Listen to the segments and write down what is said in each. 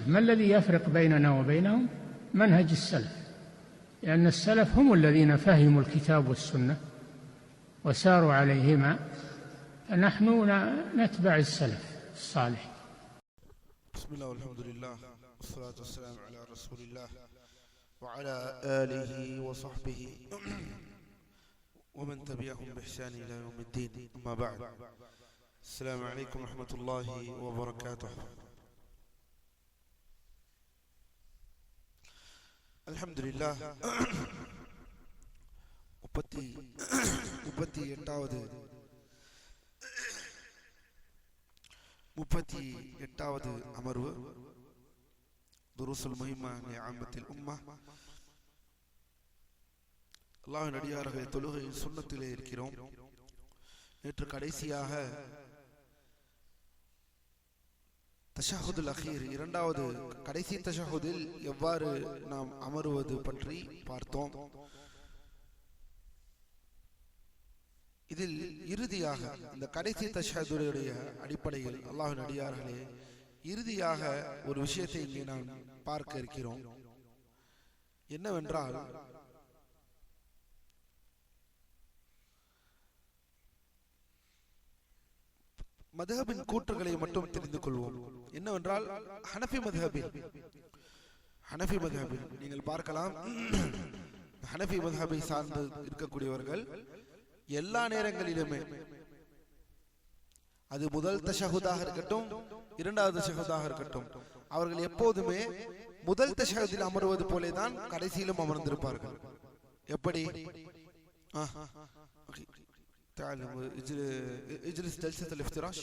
ما الذي يفرق بيننا وبينهم؟ منهج السلف، لأن السلف هم الذين فهموا الكتاب والسنة وساروا عليهما، فنحن نتبع السلف الصالح. بسم الله والحمد لله والصلاة والسلام على رسول الله وعلى آله وصحبه ومن تبعهم بإحسان إلى يوم الدين، أما بعد. السلام عليكم ورحمة الله وبركاته. الحمد لله. 38வது அமர்வு துருசுல் முஹிம்மா நிஅமத்தில் உம்மah. அல்லாஹ்வின் அடியார்களே, தொழுகையில் சுன்னத்திலே இருக்கிறோம். நேற்று கடைசியாக தஷஹுதுல் அഖீர், இரண்டாவது கடைசி தஷஹுதில் எவ்வாறு நாம் அமருவது பற்றி பார்த்தோம். இதில் இறுதியாக இந்த கடைசி தஷஹுதுடைய அடிப்படையில் அல்லாஹ்வின் அடியார்களே, இறுதியாக ஒரு விஷயத்தை இங்கே நாம் பார்க்க இருக்கிறோம். என்னவென்றால், மதுஹபின் கூற்றுகளை மட்டும் தெரிந்து கொள்வோம். என்னவென்றால், ஹனஃபி மதுஹபில் நீங்கள் பார்க்கலாம், ஹனஃபி மதுஹபை சார்ந்து இருக்கக்கூடியவர்கள் எல்லா நேரங்களிலுமே, அது முதல் தஷஹுதாக இருக்கட்டும், இரண்டாவது தஷஹுதாக இருக்கட்டும், அவர்கள் எப்போதுமே முதல் தஷஹுதில் அமர்வது போலேதான் கடைசியிலும் அமர்ந்திருப்பார்கள். எப்படி? تعال اجلس جلسة الافتراش.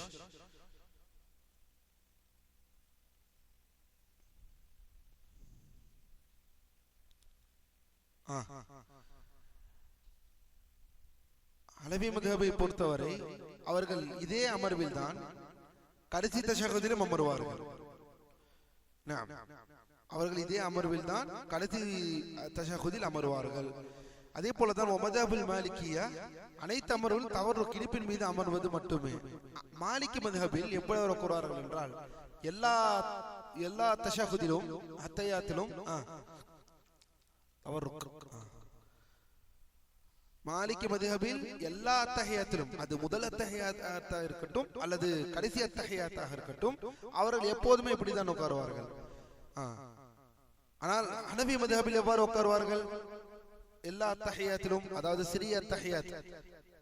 ஹனஃபி மதுஹபை பொறுத்தவரை அவர்கள் இதே அமர்வில் தான் கடைசி தஷஹுதிலும் அமர்வார்கள். அவர்கள் இதே அமர்வில் தான் கடைசி தஷஹுதில் அமர்வார்கள். அதே போலதான் மதுஹபுல் மாலிகியா அனைத்து அமர்வுகள் தவறு கிணிப்பின் மீது அமர்வது மட்டுமே. மாலிகி மதுஹபில் எப்படி அவர் கூறுவார்கள் என்றால், எல்லா தஷஹுதிலும் அத்தஹியாத்திலும் மாலிகி மதுஹபில் எல்லா அத்தஹியாத்திலும், அது முதல் அத்தஹியாத்தா இருக்கட்டும் அல்லது கடைசி அத்தஹியாத்தாக இருக்கட்டும், அவர்கள் எப்போதுமே இப்படிதான் உட்காருவார்கள். ஆனால் ஹனஃபி மதுஹபில் எவ்வாறு உட்காருவார்கள்? எல்லா அத்தஹியாத்திலும், அதாவது சிறிய அத்தஹியாத்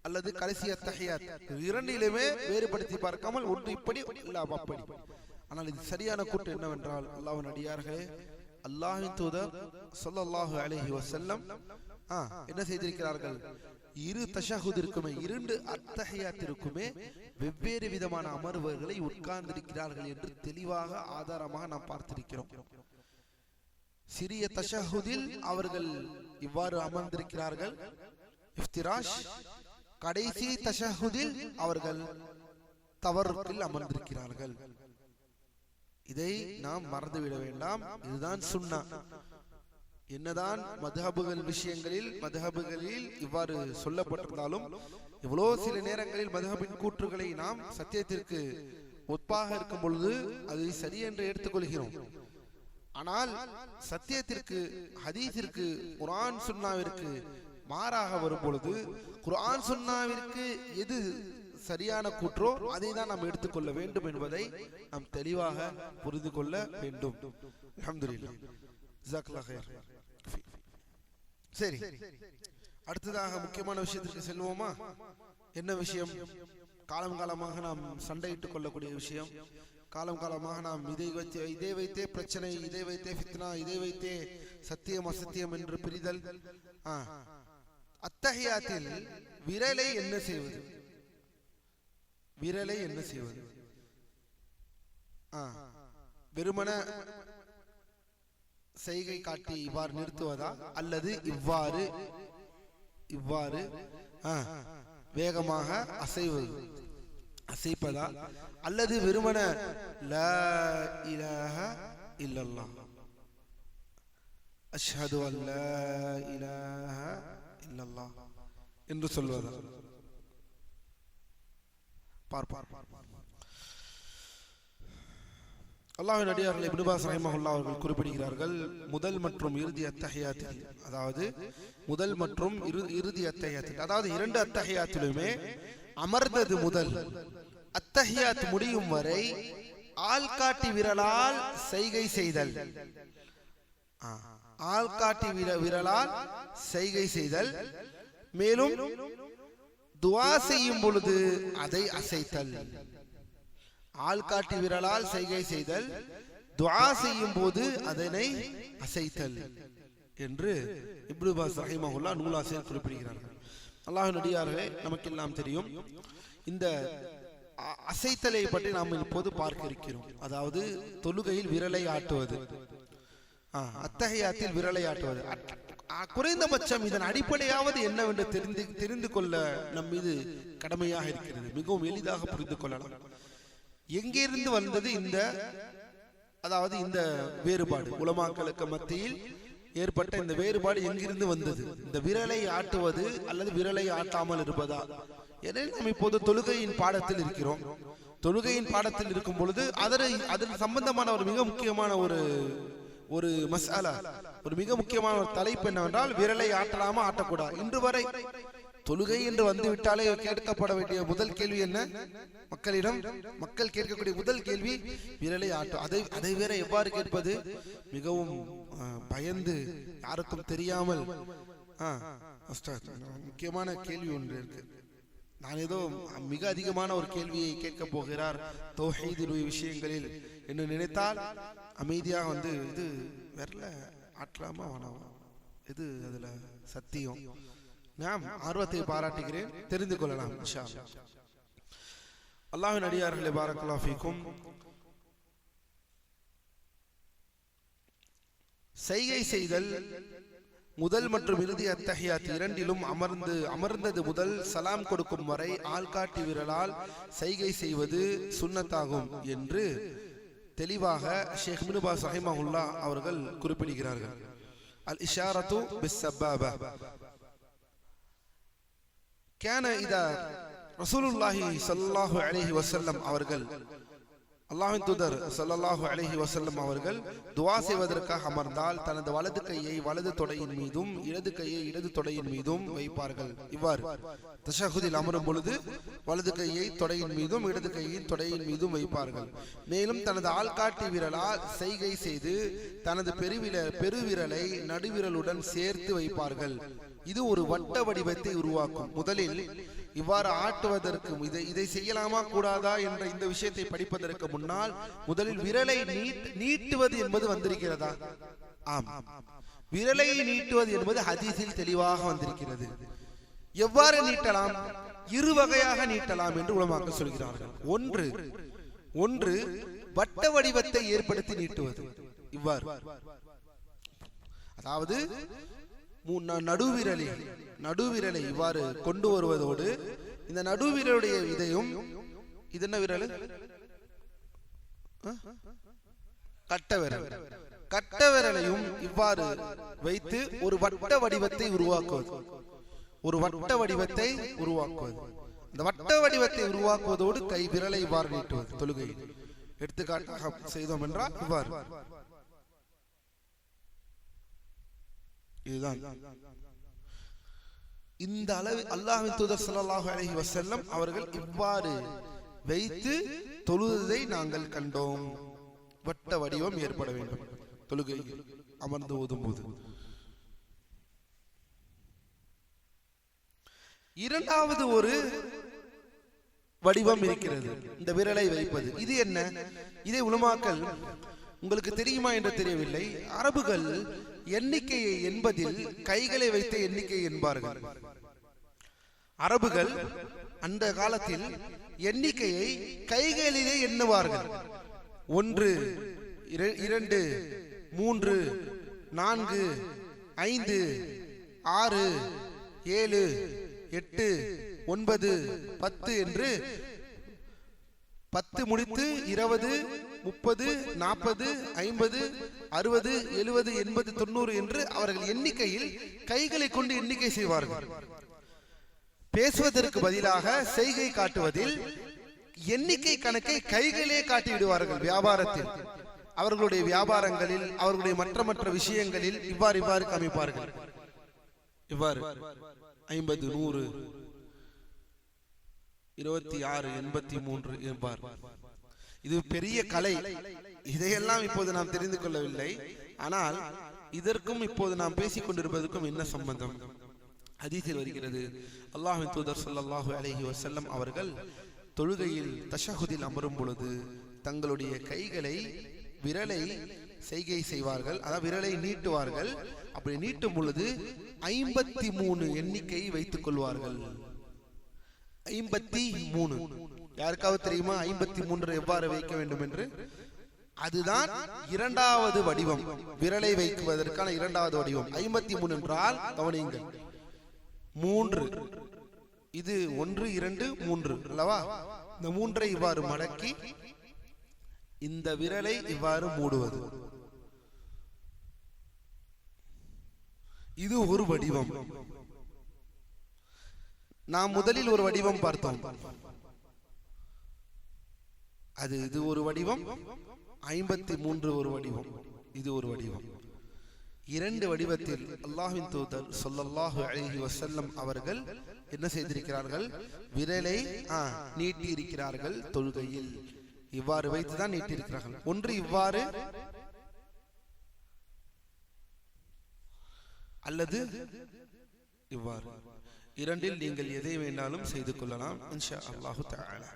அல்லது கடைசி அத்தஹியாத், இரண்டிலுமே வேறுபடுத்தி பார்க்காமல் ஒன்று இப்படி இல்ல அப்படி. ஆனால் இது சரியான கூட்டு என்னவென்றால், அல்லாஹ்வின் அடியார்களே, அல்லாஹ்வின் தூதர் ஸல்லல்லாஹு அலைஹி வஸல்லம் என்ன செய்திருக்கிறார்கள்? இரு தஷஹுதிற்குமே, இரண்டு அத்தஹியாத்திற்குமே வெவ்வேறு விதமான அமர்வுகளை உட்கார்ந்திருக்கிறார்கள் என்று தெளிவாக ஆதாரமாக நாம் பார்த்திருக்கிறோம். சிறிய தஷஹுதில் அவர்கள் இவ்வாறு அமர்ந்திருக்கிறார்கள், இஃப்திராஷ். கடைசி தஷஹுதில் அவர்கள் தவறுக்கில் அமர்ந்திருக்கிறார்கள். இதை நாம் மறந்துவிட வேண்டாம். இதுதான் சுன்னா. என்னதான் மதுஹபுகளில் இவ்வாறு சொல்லப்பட்டிருந்தாலும், இவ்வளோ சில நேரங்களில் மதுஹபின் கூற்றுகளை நாம் சத்தியத்திற்கு ஒப்பாக இருக்கும் பொழுது அதை சரி என்று எடுத்துக்கொள்கிறோம். ஆனால் சத்தியத்திற்கு, ஹதீஸிற்கு, குர்ஆன் சுன்னாவிற்கு மாறாக வரும் பொழுது, குர்ஆன் சுன்னாவிற்கு எது சரியான கூற்றோ அதை தான் நாம் எடுத்துக்கொள்ள வேண்டும் என்பதை நாம் தெளிவாக புரிந்து கொள்ள வேண்டும். அல்ஹம்துலில்லாஹ். ஜஸாக்கல்லாஹு கைர். சரி, அடுத்ததாக முக்கியமான விஷயத்திற்கு செல்வோமா? என்ன விஷயம்? காலம் காலமாக நாம் சண்டையிட்டுக் கொள்ளக்கூடிய விஷயம். காலம் காலமாக நாம் இதை வைத்தே பிரச்சனை, இதை வைத்தே ஃபித்னா, இதை வைத்தே சத்தியம் அசத்தியம் என்று பிரிதல். அத்தஹியாத்தில் விரலை என்ன செய்வது? வெறுமன செய்கை காட்டி இவ்வாறு நிறுத்துவதா, அல்லது இவ்வாறு வேகமாக அசைப்பதா, அல்லது வெறுமன லா இலாஹ இல்லல்லாஹ், அஷ்ஹது அல்லா இலாஹ இல்லல்லாஹ் என்று சொல்வதா? பார்ப்பார். அல்லாஹ்வின் அடியார்களே, இப்னு பாஸ் ரஹிமஹுல்லாஹ் அவர்கள் குறிப்பிடுகிறார்கள், முதல் மற்றும் இறுதி அத்தஹியாத்தில், அதாவது முதல் மற்றும் இறுதி அத்தஹியாத்தில், அதாவது இரண்டு அத்தஹியாத்திலுமே அமர்ந்தது முதல் அத்தஹியாத் முடியும் வரை ஆள்காட்டி விரலால் செய்கை செய்தல், ஆள்காட்டி விரலால் செய்கை செய்தல், மேலும் துஆ செய்யும் பொழுது அதை அசைத்தல். ஆள்காட்டி விரலால் செய்கை செய்தல், துஆ செய்யும் போது அதனை அசைத்தல் என்று இப்னு பாஸ் ரஹிமஹுல்லாஹ் நூலாசிரியர் குறிப்பிடுகிறார்கள். அல்லாஹ்வின் அடியார்களே, நமக்கெல்லாம் தெரியும், இந்த அசைத்தலை பற்றி நாம் இப்போது பார்க்க இருக்கிறோம். அதாவது தொழுகையில் விரலை ஆட்டுவது, அத்தஹியாத்தில் விரலை ஆட்டுவது, குறைந்தபட்சம் இதன் அடிப்படையாவது என்னவென்று தெரிந்து கொள்ள நம் மீது கடமையாக இருக்கிறது. மிகவும் எளிதாக புரிந்து கொள்ளலாம். எங்கிருந்து வந்தது இந்த, அதாவது இந்த வேறுபாடு, உலமாக்களுக்கு மத்தியில் ஏற்பட்ட இந்த வேறுபாடு எங்கிருந்து வந்தது? இந்த விரலை ஆட்டுவது அல்லது விரலை ஆட்டாமல் இருப்பதா? எனவே நாம் இப்போது தொழுகையின் பாடத்தில் இருக்கிறோம். தொழுகையின் பாடத்தில் இருக்கும் பொழுது அதன் சம்பந்தமான ஒரு மிக முக்கியமான ஒரு மசாலா, ஒரு மிக முக்கியமான ஒரு தலைப்பு என்னவென்றால், விரலை ஆட்டலாமா ஆட்டக்கூடாது. இன்று வரை தொழுகை என்று வந்து விட்டாலே கேட்கப்பட வேண்டிய முதல் கேள்வி என்ன? மக்கள் கேட்கக்கூடிய முதல் கேள்வி விரலை ஆட்டும். அதை வேற எவ்வாறு கேட்பது? மிகவும் பயந்து, யாருக்கும் தெரியாமல். முக்கியமான கேள்வி ஒன்று இருக்கு. நான் ஏதோ மிக அதிகமான ஒரு கேள்வியை கேட்க போகிறார் தௌஹீதுடைய விஷயங்களில் என்று நினைத்தால் அமைதியாக வந்து, இது விரல ஆட்டலாமா வேணாமா, இது அதுல சத்தியம், நாம் ஆர்வத்தை பாராட்டுகிறேன், தெரிந்து கொள்ளலாம் இன்ஷா அல்லாஹ். அல்லாஹ்வின் அடியார்களே, பாரக்கல்லாஹு ஃபீக்கும். செய்கை செய்தல் முதல் மற்றும் இறுதி அத்தஹியாத் இரண்டிலும் அமர்ந்தது முதல் சலாம் கொடுக்கும் வரை ஆள்காட்டி விரலால் செய்கை செய்வது சுன்னத்தாகும் என்று தெளிவாக ஷேக் இப்னு பாஸ் ரஹிமஹுல்லாஹ் அவர்கள் குறிப்பிடுகிறார்கள். அல் இஷாரத்து பிஸ்ஸபாபா கான இதா ரசூலுல்லாஹி ஸல்லல்லாஹு அலைஹி வஸல்லம் அவர்கள், அல்லாஹ்வின் தூதர் ஸல்லல்லாஹு அலைஹி வஸல்லம் அவர்கள் துஆ செய்வதற்காக அமர்ந்தால் தனது வலது கையை வலது தொடையின் மீதும் இடது கையை இடது தொடையின் மீதும் வைப்பார்கள். இவ்வாறு தஷஹுதில் அமரும் பொழுது வலது கையை தொடையின் மீதும் இடது கையை தொடையின் மீதும் வைப்பார்கள். மேலும் தனது ஆள்காட்டி விரலால் செய்கை செய்து தனது பெருவிரலை நடுவிரலுடன் சேர்த்து வைப்பார்கள். இது ஒரு வட்ட வடிவத்தை உருவாக்கும். முதலில் இவ்வாறு ஆட்டுவதற்கு, இதை செய்யலாமா கூடாதா என்ற இந்த விஷயத்தை படிப்பதற்கு முன்னால் முதலில் விரலை நீட்டுவது என்பது வந்திருக்கிறதா? ஆம், விரலை நீட்டுவது என்பது ஹதீஸில் தெளிவாக வந்திருக்கிறது. எவ்வாறு நீட்டலாம்? இரு வகையாக நீட்டலாம் என்று உலமாக்கள் சொல்கிறார்கள். ஒன்று வட்ட வடிவத்தை ஏற்படுத்தி நீட்டுவது. இவ்வாறு, அதாவது நடுவிரலை இவ்வாறு கொண்டு வருவதோடு இந்த நடுவிரலுடைய இதையும், இது என்ன விரல்? கட்ட விரலையும் இவ்வாறு வைத்து ஒரு வட்ட வடிவத்தை உருவாக்குவது. இந்த வட்ட வடிவத்தை உருவாக்குவதோடு கை விரலை இவ்வாறு நீட்டுவது. தொழுகை எடுத்துக்காட்டாக செய்தோம் என்றால் இவ்வாறு, இதுதான். இந்த அளவு அல்லாஹ்வின் தூதர் ஸல்லல்லாஹு அலைஹி வஸல்லம் அவர்கள் இவ்வாறு வைத்து தொழுவதை நாங்கள் கண்டோம். வட்ட வடிவம் ஏற்பட வேண்டும் தொழுகையில் அமர்ந்து ஓதும்போது. இரண்டாவது ஒரு வடிவம் இருக்கிறது, இந்த விரலை வைப்பது. இது என்ன? இதை உலமாக்கள், உங்களுக்கு தெரியுமா என்று தெரியவில்லை, அரபுகள் எண்ணிக்கையை என்பதில் கைகளை வைத்த எண்ணிக்கை என்பார்கள். அரபுகள் அந்த காலத்தில் எண்ணிக்கையை கைகளிலே எண்ணுவார்கள். 1, 2, 3, 4, 5, 6, 7, 8, 9, 10 என்று 10 முடித்து 20, 30, 40, 50, 60, 70, 80, 90 என்று அவர்கள் எண்ணிக்கையில் கைகளை கொண்டு எண்ணிக்கை செய்வார்கள். பேசுவதற்கு பதிலாக செய்கை காட்டுவதில் எண்ணிக்கை கணக்கை கைகளே காட்டி விடுவார்கள். வியாபாரத்தில் அவர்களுடைய வியாபாரங்களில், அவர்களுடைய மற்ற விஷயங்களில் இவ்வாறு காமிப்பார்கள். இவ்வாறு 50, 100, 26, 83 என்பார். இது பெரிய கலை. இதையெல்லாம் இப்போது நாம் தெரிந்து கொள்ளவில்லை. ஆனால் இதற்கும் இப்போது நாம் பேசிக் கொண்டிருப்பதற்கும் என்ன சம்பந்தம்? ஹதீஸில் வருகிறது, அல்லாஹ்வின் தூதர் ஸல்லல்லாஹு அலைஹி வஸல்லம் அவர்கள் தொழுகையில் தஷஹுதில் அமரும் பொழுது தங்களுடைய கைகளை, விரலை செய்கை செய்வார்கள். அதாவது விரலை நீட்டுவார்கள். அப்படி நீட்டும் பொழுது 53 எண்ணிக்கை வைத்துக் கொள்வார்கள். 53. யாருக்காவது தெரியுமா 53 எவ்வாறு வைக்க வேண்டும் என்று? அதுதான் இரண்டாவது வடிவம், விரலை வைக்குவதற்கான இரண்டாவது வடிவம். 53 என்றால் கவனியுங்கள், 3. இது 1, 2, 3 அல்லவா? இந்த 3ஐ இவ்வாறு மடக்கி இந்த விரலை இவ்வாறு மூடுவது, இது ஒரு வடிவம். நாம் முதலில் ஒரு வடிவம் பார்த்தோம். இது ஒரு வடிவம். 53 ஒரு வடிவம். இது ஒரு வடிவம். இரண்டு வடிவத்தில் அல்லாஹ்வின் தூதர் ஸல்லல்லாஹு அலைஹி வஸல்லம் அவர்கள் என்ன செய்திருக்கிறார்கள்? விரலை நீட்டி இருக்கிறார்கள். தொழுகையில் இவ்வாறு வைத்துதான் நீட்டி இருக்கிறார்கள். ஒன்று இவ்வாறு அல்லது இவ்வாறு. இரண்டில் நீங்கள் எதை வேண்டாலும் செய்து கொள்ளலாம் இன்ஷா அல்லாஹு தஆலா.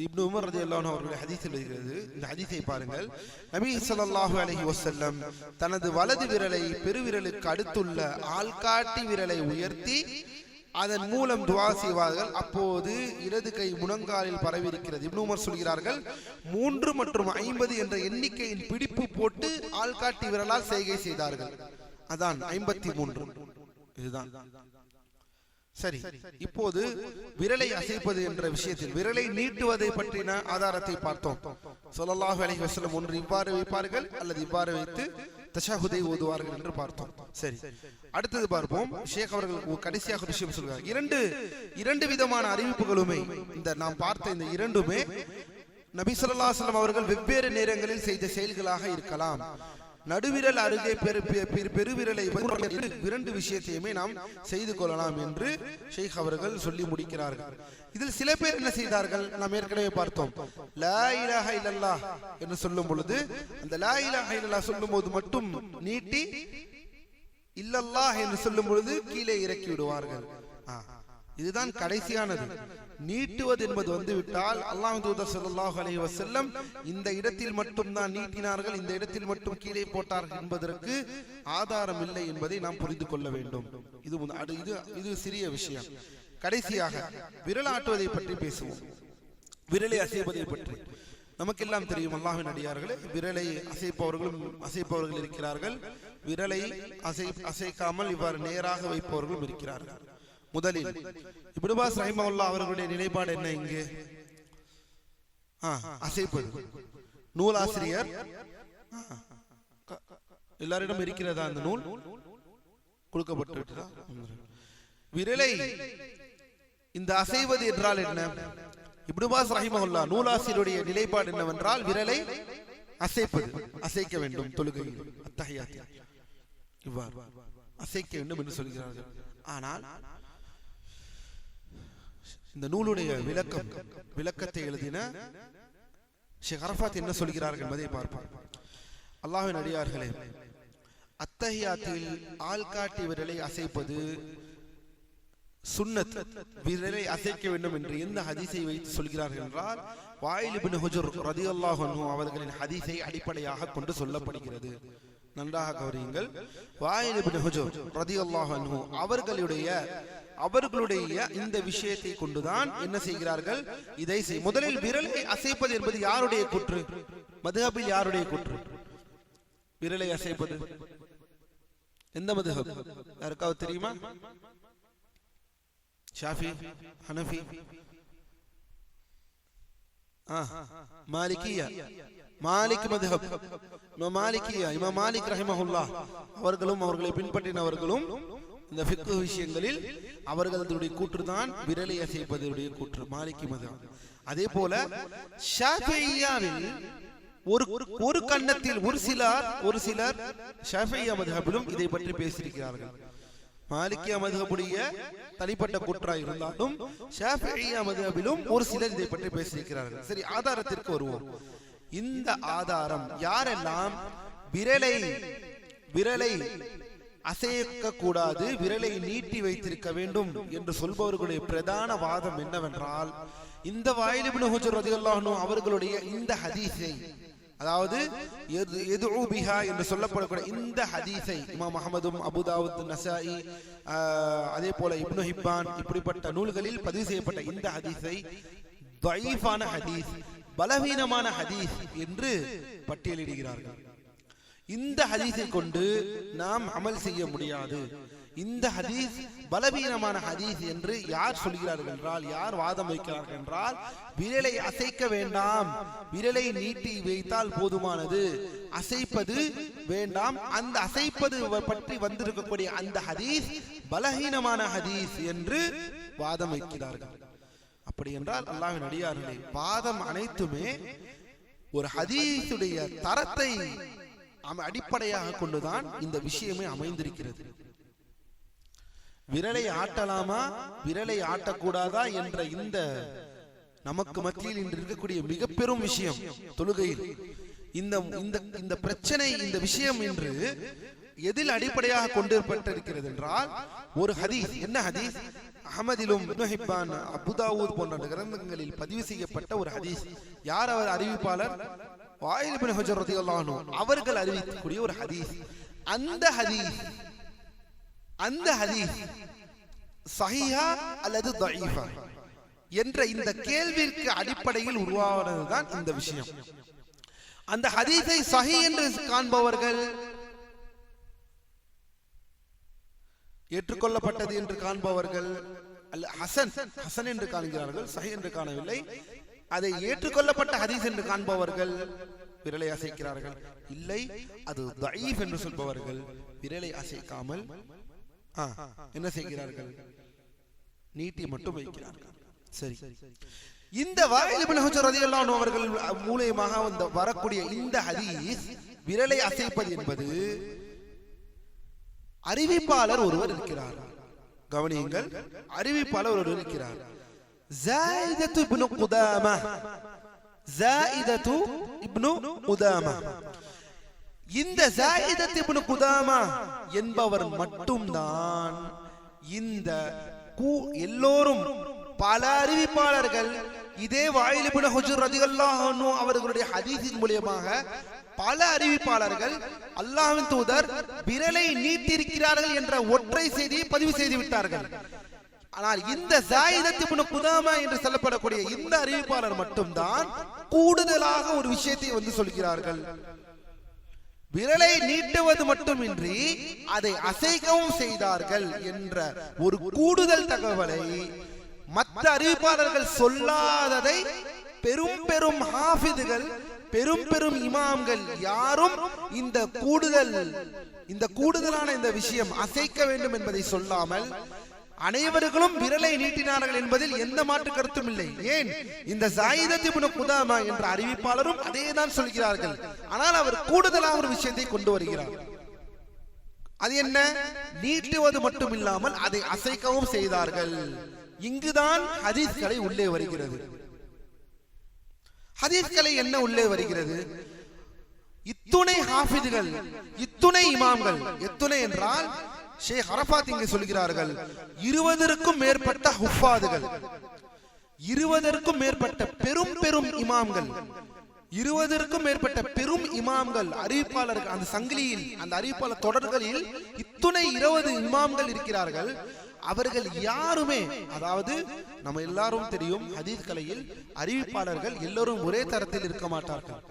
இப்னு உமர் ரலியல்லாஹு அன்ஹு அவர்களுடைய ஹதீஸில் வருகிறது. இந்த ஹதீஸை பாருங்கள். நபி ஸல்லல்லாஹு அலைஹி வஸல்லம் தனது வலது விரலை பெருவிரலுக்கு அடுத்துள்ள ஆள்காட்டி விரலை உயர்த்தி அதன் மூலம் துஆ செய்வார்கள். அப்போது இடது கை முழங்காலில் பரவி இருக்கிறது. இப்னு உமர் சொல்கிறார்கள், 3 மற்றும் 50 என்ற எண்ணிக்கையின் பிடிப்பு போட்டு ஆள்காட்டி விரலால் செய்கை செய்தார்கள். அதான் 53. இதுதான் சரி. இப்போது விரலை அசைப்பது என்ற விஷயத்தில் விரலை நீட்டுவதை பற்றின ஆதாரத்தை பார்த்தோம். ஸல்லல்லாஹு அலைஹி வஸல்லம் ஒன்று இவ்வாறு வைப்பார்கள் அல்லது இவ்வாறு வைத்து தஷஹுதை ஓதுவார்கள் என்று பார்த்தோம். சரி, அடுத்தது பார்ப்போம். ஷேக் அவர்கள் கடைசியாக ஒரு விஷயம் சொல்கிறார். இரண்டு விதமான அறிவிப்புகளுமே, இந்த நாம் பார்த்த இந்த இரண்டுமே நபி ஸல்லல்லாஹு அலைஹி வஸல்லம் அவர்கள் வெவ்வேறு நேரங்களில் செய்த செயல்களாக இருக்கலாம். நடுவிரல் அருகே பெருவிரலை இரண்டு விஷயத்தையுமே நாம் செய்து கொள்ளலாம் என்று ஷேக் அவர்கள் சொல்லி முடிக்கிறார்கள். இதில் சில பேர் என்ன செய்தார்கள்? நாம் ஏற்கனவே பார்த்தோம். லா இலாஹா இல்லல்லாஹ் என்று சொல்லும் பொழுது அந்த லா இலாஹா இல்லல்லாஹ் சொல்லும் போது மட்டும் நீட்டி இல்லல்லாஹ் என்று சொல்லும் பொழுது கீழே இறக்கி விடுவார்கள். இதுதான் கடைசியானது. நீட்டுவது என்பது வந்துவிட்டால் அல்லாஹ்வின் தூதர் ஸல்லல்லாஹு அலைஹி வஸல்லம் இந்த இடத்தில் மட்டும் தான் நீட்டினார்கள், இந்த இடத்தில் மட்டும் கீழே போட்டார்கள் என்பதற்கு ஆதாரம் இல்லை என்பதை நாம் புரிந்து கொள்ள வேண்டும். இது சிறிய விஷயம். கடைசியாக விரல் ஆட்டுவதை பற்றி பேசுவோம். விரலை அசைப்பதை பற்றி நமக்கெல்லாம் தெரியும். அல்லாஹ்வின் அடியார்களே, விரலை அசைப்பவர்கள் இருக்கிறார்கள். விரலை அசைக்காமல் இவ்வாறு நேராக வைப்பவர்களும் இருக்கிறார்கள். முதலில் இப்னு பாஸ் ரஹிமஹுல்லாஹ் அவர்களுடைய நிலைப்பாடு என்ன? இங்கே அசைப்பது. நூலாசிரியர் எல்லாரிடம் இருக்கிறதா? அந்த நூல் கொடுக்கப்பட்டு விட்டதா? விரலை இந்த அசைவது என்றால் என்ன? இப்னு பாஸ் ரஹிமஹுல்லாஹ் நூலாசிரியருடைய நிலைப்பாடு என்னவென்றால் விரலை அசைப்பது, அசைக்க வேண்டும். தொழுகையில் அத்தஹியாத் இவ்வாறு அசைக்க வேண்டும் என்று சொல்கிறார்கள். ஆனால் இந்த நூலுடைய விளக்கத்தை எழுதின ஷேக் அரஃபாத் என்ன சொல்கிறார்கள் என்பதை பார்ப்போம். அல்லாஹ்வின் அடியார்களே, அத்தஹியாத்தில் ஆள்காட்டி விரலை அசைப்பது சுன்னத். விரலை அசைக்க வேண்டும் என்று எந்த ஹதீஸை வைத்து சொல்கிறார்கள் என்றால் வாயில் இப்னு ஹுஜர் ரலியல்லாஹு அன்ஹு அவர்களின் ஹதீஸை அடிப்படையாக கொண்டு சொல்லப்படுகிறது. நன்றாக கவனியுங்கள். வாயில் இப்னு ஹுஜர் ரலியல்லாஹு அன்ஹு அவர்களுடைய இந்த விஷயத்தை கொண்டுதான் என்ன செய்கிறார்கள்? இதை முதலில் விரலை அசைப்பது என்பது யாருடைய கூற்று? மதுஹபில் யாருடைய கூற்று? விரலை அசைப்பது எந்த மதுஹப்? யாருக்காவது தெரியுமா? ஷாஃபி, ஹனஃபி, மாலிகியா, மாலிக் மதுஹப். மாலிகியா இமாம் மாலிக் ரஹிமஹுல்லாஹ் அவர்களும் அவர்களை பின்பற்றினவர்களும் இந்த ஃபிக்ஹ் விஷயங்களில் அவர்களுடைய கூற்றுதான் விரலை அசைப்பதுடைய கூற்று, மாலிகி மதுஹப். அதே போல ஷாஃபிய்யாவில் ஒரு கண்ணத்தில் ஒரு சிலர் ஷாஃபிஈ மத்ஹபிலும் இதை பற்றி பேசியிருக்கிறார்கள். மாலிகியா மத்ஹபுடைய தனிப்பட்ட கூற்றாக இருந்தாலும் ஷாஃபிஈ மத்ஹபிலும் ஒரு சிலர் இதை பற்றி பேசியிருக்கிறார்கள். சரி, ஆதாரத்திற்கு வருவோம். இந்த ஆதாரம் யாரெல்லாம் விரலை அசைக்க கூடாது, விரலை நீட்டி வைத்திருக்க வேண்டும் என்று சொல்பவர்களுடைய பிரதான வாதம் என்னவென்றால், இந்த வாயில் இப்னு ஹுஜர் ரலியல்லாஹு அன்ஹு அவர்களுடைய இந்த ஹதீஸை, அதாவது யதுஉ பிஹா என்று சொல்லப்படக்கூடிய இந்த ஹதீஸை இமாம் அஹ்மதும் அபூ தாவூத் நஸாயி அதே போல இப்னு ஹிப்பான் இப்படிப்பட்ட நூல்களில் பதிவு செய்யப்பட்ட இந்த ஹதீஸை தஈஃபான ஹதீஸ், பலவீனமான ஹதீஸ் என்று பட்டியலிடுகிறார்கள். இந்த ஹதீஸை கொண்டு நாம் அமல் செய்ய முடியாது, இந்த ஹதீஸ் பலவீனமான ஹதீஸ் என்று யார் சொல்கிறார்கள் என்றால், யார் வாதம் வைக்கிறார்கள் என்றால், விரலை அசைக்க வேண்டாம், விரலை நீட்டி வைத்தால் போதுமானது, அசைப்பது வேண்டாம், அந்த அசைப்பது பற்றி வந்திருக்கக்கூடிய அந்த ஹதீஸ் பலவீனமான ஹதீஸ் என்று வாதம் வைக்கிறார்கள். அப்படி என்றால் அல்லாஹ்வின் அடியார்களே, வாதம் அனைத்துமே ஒரு ஹதீஸுடைய தரத்தை அடிப்படையாக கொண்டுதான் இந்த விஷயமே அமைந்திருக்கிறது. விரலை ஆட்டலாமா, விரலை ஆட்டக்கூடாதா என்ற இந்த நமக்கு மத்தியில் இன்று இருக்கக்கூடிய மிக பெரும் விஷயம் தொழுகையில், இந்த பிரச்சனை, இந்த விஷயம் என்று எதில் அடிப்படையாக கொண்டிருப்பட்டிருக்கிறது என்றால், ஒரு ஹதீஸ். என்ன ஹதீஸ்? அஹ்மதிலும் இப்னு ஹிப்பான் அபூ தாவூத் போன்ற கிரந்தங்களில் பதிவு செய்யப்பட்ட ஒரு ஹதீஸ். யார் அவர் அறிவிப்பாளர்? வாயில் இப்னு ஹுஜர் ரலியல்லாஹு அன்ஹு அவர்கள் அறிவிக்கக்கூடிய ஒரு ஹதீஸ். அந்த ஹதீஸ் சஹீஹா அல்லது தஈஃபா என்ற இந்த கேள்விக்கு அடிப்படையில் உருவானதுதான் இந்த விஷயம். அந்த ஹதீஸை சஹீஹ் என்று காண்பவர்கள், ஏற்றுக்கொள்ளப்பட்டது என்று காண்பவர்கள், அல்ல ஹசன் என்று காண்கிறார்கள், சஹீஹ் என்று காணவில்லை. அதை ஏற்றுக்கொள்ளப்பட்ட ஹதீஸ் என்று காண்பவர்கள் விரலை அசைக்கிறார்கள். இல்லை, அது தஈஃப் என்று சொல்பவர்கள் விரலை அசைக்காமல் என்ன செய்கிறார்கள்? நீட்டி மட்டும் வைக்கிறார்கள். சரி, இந்த வாயில் இப்னு ஹுஜர் ரலியல்லாஹு அன்ஹு அவர்கள் மூலமாக வரக்கூடிய இந்த ஹதீஸ் விரலை அசைப்பது என்பது, அறிவிப்பாளர் ஒருவர் இருக்கிறார். கவனியுங்கள், அறிவிப்பாளர் ஒருவர் இருக்கிறார். ஜாயிதத்து இப்னு குதாமா. இந்த ஜாயிதத்து இப்னு குதாமா என்பவர் மட்டும்தான் இந்த எல்லோரும், பல அறிவிப்பாளர்கள் இதே வாயில் இப்னு ஹுஜர் ரலியல்லாஹு அன்ஹு அவர்களுடைய ஹதீஸின் மூலமாக பல அறிவிப்பாளர்கள் அல்லாஹ்வின் தூதர் விரலை நீட்டியிருக்கிறார்கள் என்ற ஒற்றை செய்தியை பதிவு செய்து விட்டார்கள். ஆனால் இந்த ஜாயிதத் இப்னு குதாமா என்று சொல்லப்படக்கூடிய இந்த அறிவிப்பாளர் மட்டும்தான் கூடுதலாக ஒரு விஷயத்தை வந்து சொல்கிறார்கள். விரலை நீட்டுவது மட்டுமின்றி அதை அசைக்கவும் செய்தார்கள் என்ற ஒரு கூடுதல் தகவலை மற்ற அறிவிப்பாளர்கள் சொல்லாததை பெரும் பெரும் ஹாஃபிதுகள், பெரும் பெரும் இமாம்கள் யாரும் இந்த கூடுதலான இந்த விஷயம் அசைக்க வேண்டும் என்பதை சொல்லாமல் அனைவர்களும் விரலை நீட்டினார்கள் என்பதில் எந்த மாற்று கருத்தும் இல்லை. ஏன்? இந்த ஜாயிதத் இப்னு குதாமா என்ற அறிவிப்பாளரும் அதே தான் சொல்கிறார்கள். ஆனால் அவர் கூடுதலாக ஒரு விஷயத்தை கொண்டு வருகிறார். அது என்ன? நீட்டுவது மட்டும் இல்லாமல் அதை அசைக்கவும் செய்தார்கள். இங்குதான் ஹதீஸ்களை உள்ளே வருகிறது. ஹதீஸ்களை என்ன உள்ளே வருகிறது? இத்துணை ஹாஃபிதுகள், இத்துணை இமாம்கள், எத்துணை என்றால் ஷேக் அரஃபாத் இங்கு சொல்கிறார்கள் 20க்கும் மேற்பட்ட ஹுஃபாதுகள், 20க்கும் மேற்பட்ட பெரும் பெரும் இமாம்கள், 20க்கும் மேற்பட்ட பெரும் இமாம்கள், அறிவிப்பாளர்கள், அந்த சங்கிலியில், அந்த அறிவிப்பாளர் தொடர்களில் இத்துணை 20 இமாம்கள் இருக்கிறார்கள். அவர்கள் யாருமே, அதாவது நம்ம எல்லாரும் தெரியும், ஹதீஸ் கலையில் அறிவிப்பாளர்கள் எல்லோரும் ஒரே தரத்தில் இருக்க மாட்டார்கள்.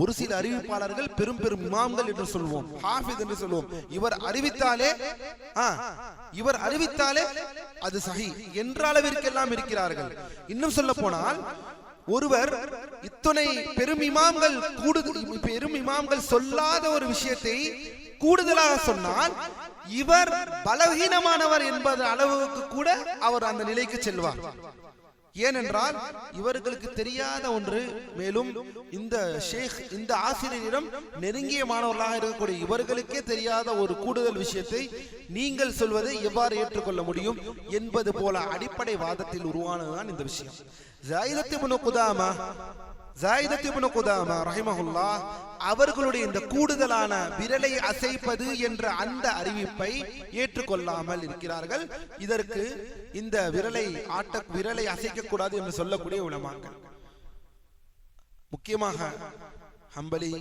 ஒரு சில அறிவிப்பாளர்கள் பெரும் பெரும் இமாம்கள் என்று சொல்வோம், ஹாஃபிஸ் என்று சொல்வோம். இவர் அறிவித்தாலே அது சஹீஹ் என்ற அளவிற்கெல்லாம் இருக்கிறார்கள். இன்னும் சொல்ல போனால், ஒருவர் இத்துணை பெரும் இமாம்கள் சொல்லாத ஒரு விஷயத்தை கூடுதலாக சொன்னால் இவர் பலவீனமானவர் என்பது அளவுக்கு கூட அவர் அந்த நிலைக்கு செல்வார். ஏனென்றால் இவர்களுக்கு தெரியாத ஒன்று. மேலும் இந்த ஷேக், இந்த ஆசிரியரிடம் நெருங்கிய மாணவர்களாக இருக்கக்கூடிய இவர்களுக்கே தெரியாத ஒரு கூடுதல் விஷயத்தை நீங்கள் சொல்வதை எவ்வாறு ஏற்றுக்கொள்ள முடியும் என்பது போல அடிப்படை வாதத்தில் உருவானதுதான் இந்த விஷயம். ஜாயிதத் இப்னு குதாமா ரஹிமஹுல்லாஹ் அவர்களுடைய இந்த கூடுதலான விரலை அசைப்பது என்ற அந்த அறிவிப்பை ஏற்றுக்கொள்ளாமல் இருக்கிறார்கள். இதற்கு இந்த விரலை அசைக்க கூடாது என்று சொல்லக்கூடிய உலமாக்கள், முக்கியமாக ஹம்பலி,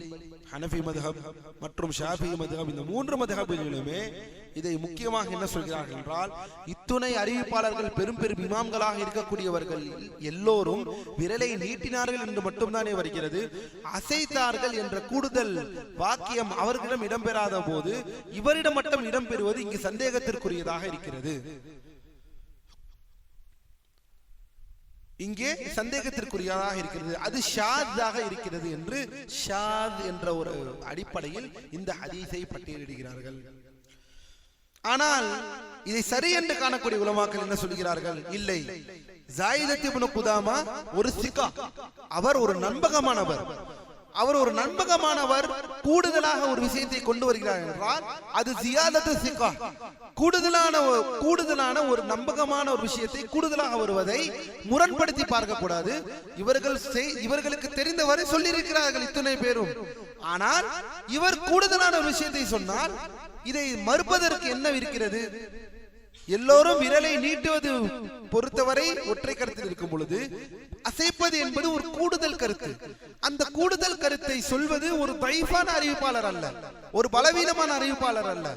ஹனஃபி மதுஹப் மற்றும் ஷாஃபி மதுஹப், இந்த 3 மதுஹபிலுமே இதை முக்கியமாக என்ன சொல்கிறார்கள் என்றால், இத்துணை அறிவிப்பாளர்கள் பெரும் பெரும் இமாம்களாக இருக்கக்கூடியவர்கள் எல்லோரும் விரலை நீட்டினார்கள் என்று மட்டும்தானே வருகிறது. அசைத்தார்கள் என்ற கூடுதல் வாக்கியம் அவர்களிடம் இடம்பெறாத போது இவரிடம் மட்டும் இடம்பெறுவது இங்கு சந்தேகத்திற்குரியதாக இருக்கிறது. இங்கே சந்தேகத்திற்குரியதாக இருக்கிறது, அது ஷாதாக இருக்கிறது என்று ஷாத் என்ற ஒரு அடிப்படையில் இந்த ஹதீஸை பட்டியலிடுகிறார்கள். ஆனால் இதை சரி என்று காணக்கூடிய உலமாக்கள் என்ன சொல்கிறார்கள்? இல்லை, ஜாயிதத் இப்னு குதாமா ஒரு சிகா, அவர் ஒரு நம்பகமானவர். கூடுதலாக ஒரு விஷயத்தை கொண்டு வருகிறார் என்றால் அது ஜியாதத்து சிகா, கூடுதலான ஒரு நம்பகமான ஒரு விஷயத்தை கூடுதலாக வருவதை முரண்படுத்தி பார்க்க கூடாது. இவர்களுக்கு தெரிந்தவரை சொல்லியிருக்கிறார்கள் இத்தனை பேரும். ஆனால் இவர் கூடுதலான ஒரு விஷயத்தை சொன்னால் இதை மறுப்பதற்கு என்ன இருக்கிறது? எல்லோரும் விரலை நீட்டுவது பொறுத்தவரை ஒற்றை கருத்தில் இருக்கும் பொழுது அசைப்பது என்பது ஒரு கூடுதல் கருத்து. அந்த கூடுதல் கருத்தை சொல்வது ஒரு தைஃபான அறிவிப்பாளர் அல்ல, ஒரு பலவீனமான அறிவிப்பாளர் அல்ல,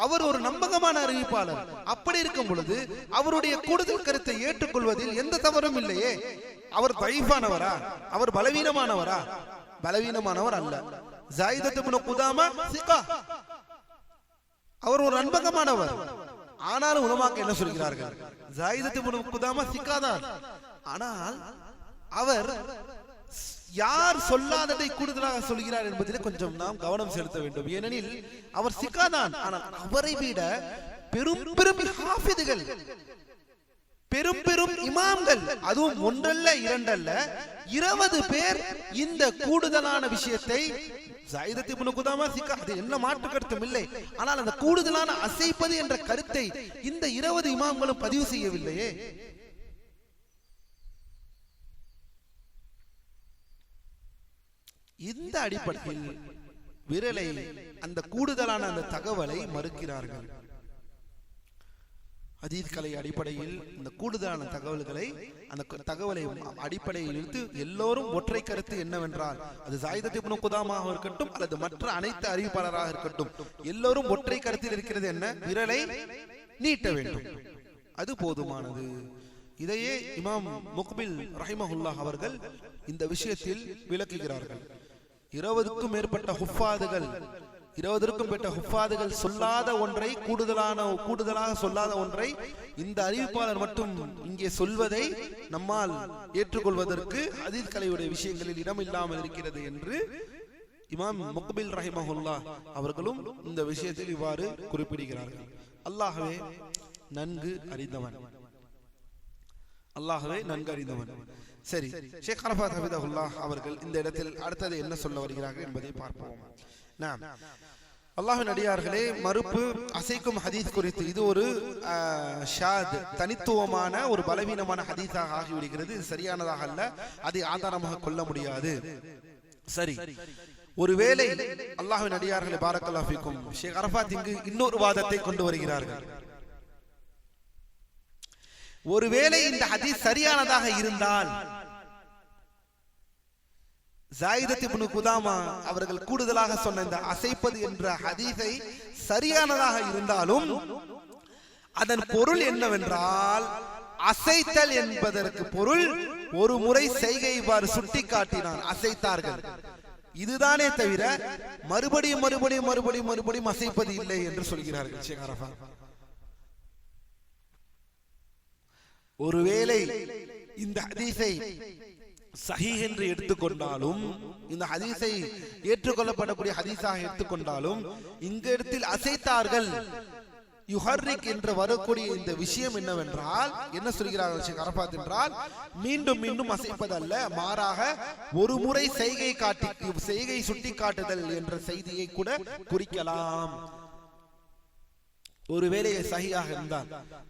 அவர் ஒரு நம்பகமான அறிவிப்பாளர். அப்படி இருக்கும் பொழுது அவருடைய கூடுதல் கருத்தை ஏற்றுக்கொள்வதில் எந்த தவறும் இல்லையே. அவர் தைஃபானவரா? அவர் பலவீனமானவரா? பலவீனமானவர் அல்ல. ஜாயிதத் இப்னு குதாமா சிகா, அவர் ஒரு நம்பகமானவர். ஆனாலும் உலமாக்கள் என்ன சொல்கிறார்கள்? ஜாயிதத் இப்னு குதாமா சிக்காதான். ஆனால் அவர் யார் சொல்லாததை கூடுதலாக சொல்கிறார் என்பதில் கொஞ்சம் நாம் கவனம் செலுத்த வேண்டும். ஏனெனில் அவர் சிக்காதான், ஆனால் அவரை விட பெரும் பெரும் ஹாஃபிதுகள், பெரும் பெரும் இமாம்கள், அதுவும் ஒன்றல்ல இரண்டல்ல 20 பேர் இந்த கூடுதலான விஷயத்தை ஜாயிதத் இப்னு குதாமா சிக்கா, அது என்ன மாற்று கருத்தும் இல்லை. ஆனால் அந்த கூடுதலான அசைப்பது என்ற கருத்தை இந்த 20 இமாம்களும் பதிவு செய்யவில்லையே. இந்த அடிப்படையில் விரலை, அந்த கூடுதலான அந்த தகவலை மறுக்கிறார்கள். ஹதீஸ் கலை அடிப்படையில் இந்த கூடுதலான தகவல்களை, அந்த தகவலை அடிப்படையில் இருந்து எல்லோரும் ஒற்றை கருத்து என்னவென்றால், அது ஜாயிதத் இப்னு குதாமாவாக இருக்கட்டும் அல்லது மற்ற அனைத்து அறிவிப்பாளராக இருக்கட்டும், எல்லோரும் ஒற்றை கருத்தில் இருக்கிறது என்ன? விரலை நீட்ட வேண்டும், அது போதுமானது. இதையே இமாம் முக்பில் ரஹிமஹுல்லாஹ் அவர்கள் இந்த விஷயத்தில் விளக்குகிறார்கள். 20க்கும் மேற்பட்ட ஹுஃபாதுகள் சொல்லாத ஒன்றை, கூடுதலாக சொல்லாத ஒன்றை இந்த அறிவிப்பாளர் மட்டும் இங்கே சொல்வதை நம்மால் ஏற்றுக்கொள்வதற்கு ஹதீஸ் கலையுடைய விஷயங்களில் இடம் இல்லாமல் இருக்கிறது என்று இமாம் முக்பில் ரஹிமஹுல்லாஹ் அவர்களும் இந்த விஷயத்தில் இவ்வாறு குறிப்பிடுகிறார்கள். அல்லாஹ்வே நன்கு அறிந்தவன். சரி, ஷேக் அரஃபாத் ஹஃபிதஹுல்லாஹ் அவர்கள் இந்த இடத்தில் அடுத்தது என்ன சொல்ல வருகிறார்கள் என்பதை பார்ப்போம். அல்லாஹ்வின் அடியார்களே, மறுப்பு, அசைக்கும் ஹதீஸ் குறித்து இது ஒரு ஷாத், தனித்துவமான ஒரு பலவீனமான ஹதீஸாக ஆகிவிடுகிறது. இது சரியானதாக அல்ல, அதை ஆதாரமாக கொள்ள முடியாது. சரி, ஒருவேளை அல்லாஹ்வின் அடியார்களே பாரக்கல்லாஹு ஃபீக்கும், ஷேக் அரஃபாத் இங்கு இன்னொரு வாதத்தை கொண்டு வருகிறார்கள். ஒருவேளை இந்த ஹதீஸ் சரியானதாக இருந்தால், ஜாயிதத் இப்னு குதாமா அவர்கள் கூடுதலாக சொன்ன இந்த அசைப்பது என்ற ஹதீஸை சரியானதாக இருந்தாலும் அதன் பொருள் என்னவென்றால், அசைத்தல் என்பதற்கு பொருள் ஒரு முறை செய்கை இவ்வாறு சுட்டி காட்டினான், அசைத்தார்கள், இதுதானே தவிர மறுபடியும் அசைப்பது இல்லை என்று சொல்கிறார்கள் ஷேக் அரஃபாத். ஒருவேளை இந்த ஹதீஸை சஹீஹ் என்று எடுத்துக்கொண்டாலும், இந்த ஹதீஸை ஏற்றுக்கொள்ளப்படக்கூடிய ஹதீஸாக எடுத்துக்கொண்டாலும், இந்த இடத்தில் அசைத்தார்கள் யுஹர்ரிக் என்று வரக்கூடிய இந்த விஷயம் என்னவென்றால், என்ன சொல்கிறார்கள் ஷேக் அரஃபாத் என்றால், மீண்டும் மீண்டும் அசைப்பதல்ல, மாறாக ஒரு முறை செய்கை சுட்டி காட்டுதல் என்ற செய்தியை கூட குறிக்கலாம். ஒரு வேலையை சஹியாக இருந்தால்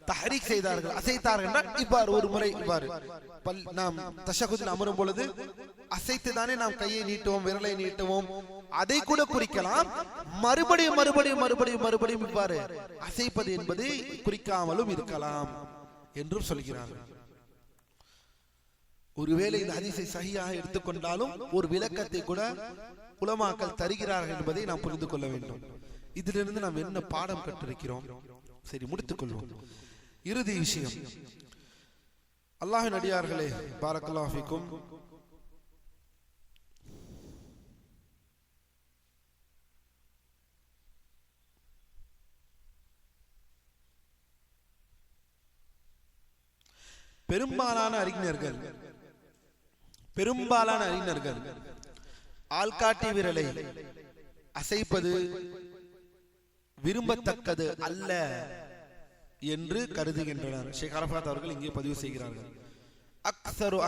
தஹ்ரீக் செய்தார்கள், அசைத்தார்கள் என்றால் இவ்வாறு ஒரு முறை, இவ்வாறு நாம் தஷஹுதில் அமரும் பொழுது அசைத்துதானே நாம் கையை நீட்டுவோம், விரலை நீட்டுவோம், அதை கூட குறிக்கலாம். மறுபடியும் மறுபடியும் மறுபடியும் மறுபடியும் இவ்வாறு அசைப்பது என்பது குறிக்காமலும் இருக்கலாம் என்றும் சொல்கிறார்கள். ஒருவேளை இந்த ஹதீஸை சஹியாக எடுத்துக்கொண்டாலும் ஒரு விளக்கத்தை கூட உலமாக்கள் தருகிறார்கள் என்பதை நாம் புரிந்து கொள்ள வேண்டும். இதிலிருந்து நாம் என்ன பாடம் கற்றிருக்கிறோம்? சரி, முடித்துக் கொள்வோம். இறுதி விஷயம், அல்லாஹ்வின் அடியார்களே, பாரக்கல்லாஹு ஃபீக்கும், பெரும்பாலான அறிஞர்கள் ஆள்காட்டி விரலை அசைப்பது விரும்பத்தக்கது அல்ல என்று கருதுகின்றனர். ஷேக் அரஃபாத் அவர்கள் இங்கே பதிவு செய்கிறார்கள். அக்ஸரு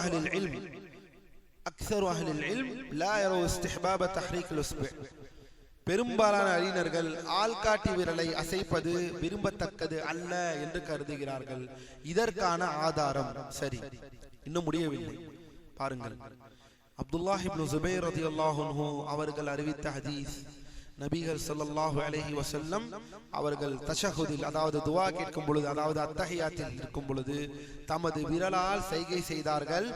அஹ்லில் இல்ம் லா யரவு இஸ்திஹ்பாப தஹ்ரீக் அல்-இஸ்பு'. பெரும்பாலான அறிஞர்கள் ஆள்காட்டி விரலை அசைப்பது விரும்பத்தக்கது அல்ல என்று கருதுகிறார்கள். இதற்கான ஆதாரம் சரி, இன்னும் முடியவில்லை. பாருங்கள், அப்துல்லாஹ் இப்னு ஸுபைர் ரலியல்லாஹு அன்ஹு அவர்கள் அறிவித்த ஹதீஸ், நபிகள் ஸல்லல்லாஹு அலைஹி வஸல்லம் அவர்கள் தஷஹுதில், அதாவது துஆ கேட்கும் பொழுது, அதாவது அத்தஹியாத்தில் இருக்கும் பொழுது தமது விரலால் செய்கை செய்தார்கள்,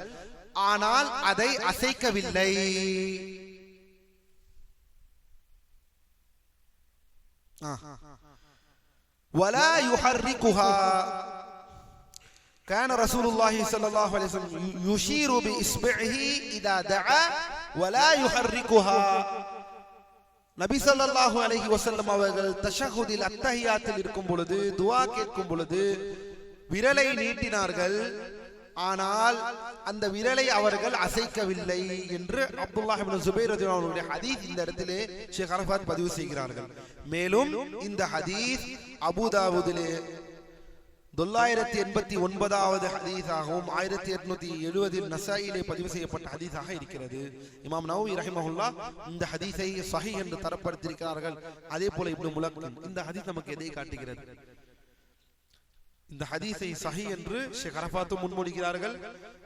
ஆனால் அதை அசைக்கவில்லை. ولا يحركها. كان رسول الله صلى الله عليه وسلم يشير بإصبعه إذا دعا ولا يحركها. நபி ஸல்லல்லாஹு அலைஹி வஸல்லம் அவர்கள் தஷஹுதில் அத்தஹியாத்தில் இருக்கும் பொழுது, துஆ கேட்கும் பொழுது விரலை நீட்டினார்கள், ஆனால் அந்த விரலை அவர்கள் அசைக்கவில்லை என்று அப்துல்லாஹ் இப்னு ஸுபைர் ரலியல்லாஹு அன்ஹுடைய ஹதீஸ் இந்த இடத்திலே ஷேக் அரஃபாத் பதிவு செய்கிறார்கள். மேலும் இந்த ஹதீஸ் அபூ தாவூதிலே 989வது ஹதீஸாகவும் 1870 நசாயிலே பதிவு செய்யப்பட்ட ஹதீஸாக இருக்கிறது. இமாம் நவவி ரஹிமஹுல்லாஹ் இந்த ஹதீஸை ஸஹீஹ் என்று தரப்படுத்தியிருக்கிறார்கள். அதே போல இப்னு முலக்கம். இந்த ஹதீஸ் நமக்கு எதை காட்டுகிறது? இந்த ஹதீஸை ஸஹீஹ் என்று ஷேக் அரஃபாத் முன்மொழிகிறார்கள்.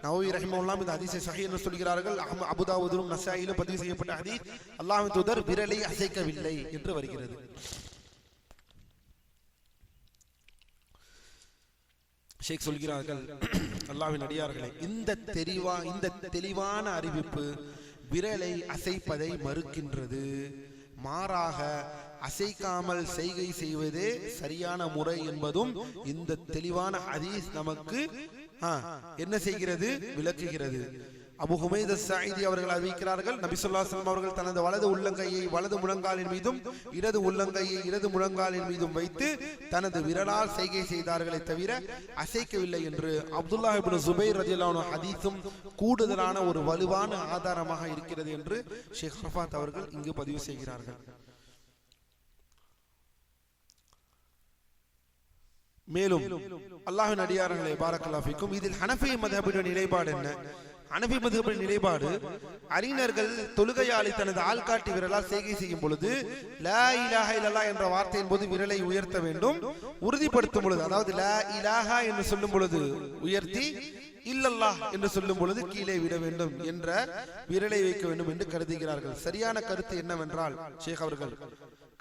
நவவி ரஹிமஹுல்லாஹ் இந்த ஹதீஸை ஸஹீஹ் என்று சொல்கிறார்கள். அபூ தாவூதிலும் நசாயிலும் பதிவு செய்யப்பட்ட ஹதீஸ் அல்லாஹ்வின் தூதர் விரலை அசைக்கவில்லை என்று வருகிறது. ஷேக் சொல்கிறார்கள், அல்லாஹ்வின் அடியார்களே, இந்த தெளிவான அறிவிப்பு விரலை அசைப்பதை மறுக்கின்றது. மாறாக அசைக்காமல் செய்கை செய்வதே சரியான முறை என்பதும் இந்த தெளிவான ஹதீஸ் நமக்கு என்ன செய்கிறது? விளக்குகிறது. அபு ஹுமைத் அஸ்-ஸாயிதி அவர்கள் அறிவிக்கிறார்கள், நபி ஸல்லல்லாஹு அலைஹி வஸல்லம் அவர்கள் தனது வலது உள்ளங்கையை வலது முழங்காலின் மீதும் இடது உள்ளங்கையை இடது முழங்காலின் மீதும் வைத்து தனது விரலால் செய்கை செய்தார்களே தவிர அசைக்கவில்லை என்று அப்துல்லாஹ் இப்னு ஸுபைர் ரலியல்லாஹு அன்ஹு ஹதீஸும் கூடுதலான ஒரு வலுவான ஆதாரமாக இருக்கிறது என்று ஷேக் அரஃபாத் அவர்கள் இங்கு பதிவு செய்கிறார்கள். மேலும் அல்லாஹ்வின் அடியார்களே, பாரக்கல்லாஹு ஃபீக்கும், இதில் ஹனஃபி மذஹபுடைய நிலைப்பாடு என்ன? ஹனஃபி மذஹபுடைய நிலைப்பாடு, அறிஞர்கள் தொழுகையாளி தனது ஆள்காட்டி விரலால் செய்கை செய்யும் பொழுது லா இலாஹ இல்லல்லாஹ் என்ற வார்த்தையின் போது விரலை உயர்த்த வேண்டும். உறுதிப்படுத்தும் பொழுது, அதாவது லா இலாஹா என்று சொல்லும் பொழுது உயர்த்தி, இல்லல்லாஹ் என்று சொல்லும் பொழுது கீழே விட வேண்டும் என்ற விரலை வைக்க வேண்டும் என்று கருதுகிறார்கள். சரியான கருத்து என்னவென்றால், ஷேக் அவர்கள்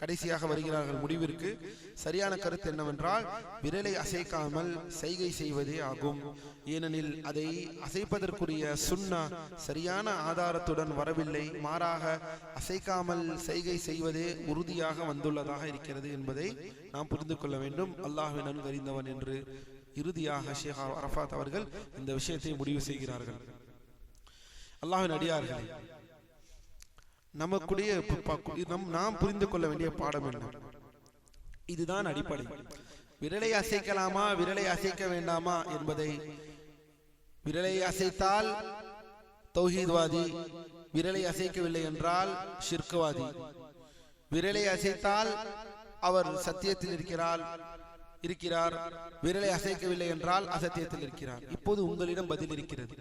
கடைசியாக வருகிறார்கள் முடிவிற்கு. சரியான கருத்து என்னவென்றால், விரலை அசைக்காமல் செய்கை செய்வதே ஆகும். ஏனெனில் அதை அசைப்பதற்குரிய சுன்னா சரியான ஆதாரத்துடன் வரவில்லை. மாறாக அசைக்காமல் செய்கை செய்வதே உறுதியாக வந்துள்ளதாக இருக்கிறது என்பதை நாம் புரிந்து கொள்ள வேண்டும். அல்லாஹ்வின் அருள் அறிந்தவன் என்று இறுதியாக ஷேக் அரஃபாத் அவர்கள் இந்த விஷயத்தை முடிவு செய்கிறார்கள். அல்லாஹ்வின் அடியார்களே, நமக்குடைய நாம் புரிந்து கொள்ள வேண்டிய பாடம் என்ன? இதுதான் அடிப்படை. விரலை அசைக்கலாமா, விரலை அசைக்க வேண்டாமா என்பதை, விரலை அசைத்தால் தௌஹீத்வாதி, விரலை அசைக்கவில்லை என்றால் ஷிர்க்வாதி, விரலை அசைத்தால் அவர் சத்தியத்தில் இருக்கிறார், இருக்கிறார், விரலை அசைக்கவில்லை என்றால் அசத்தியத்தில் இருக்கிறார். இப்போது உங்களிடம் பதில் இருக்கிறது.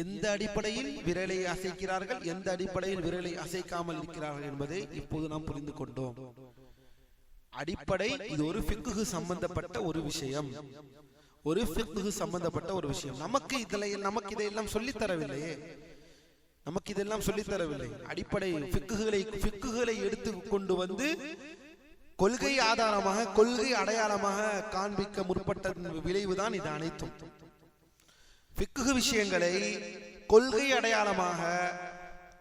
எந்த அடிப்படையில் விரலை அசைக்கிறார்கள், எந்த அடிப்படையில் விரலை அசைக்காமல் இருக்கிறார்கள் என்பதை இப்போது நாம் புரிந்து கொண்டோம். அடிப்படை இது ஒரு ஃபிக்ஹ் சம்பந்தப்பட்ட ஒரு விஷயம், ஒரு ஃபிக்ஹ் சம்பந்தப்பட்ட ஒரு விஷயம். நமக்கு இதையெல்லாம் சொல்லித் தரவில்லையே, நமக்கு இதெல்லாம் சொல்லித் தரவில்லை. அடிப்படை ஃபிக்ஹுகளை எடுத்து கொண்டு வந்து கொள்கை ஆதாரமாக, கொள்கை அடையாளமாக காண்பிக்க முற்பட்ட விளைவுதான் இது அனைத்தும். ஃபிக்ஹ் விஷயங்களை கொள்கை அடையாளமாக,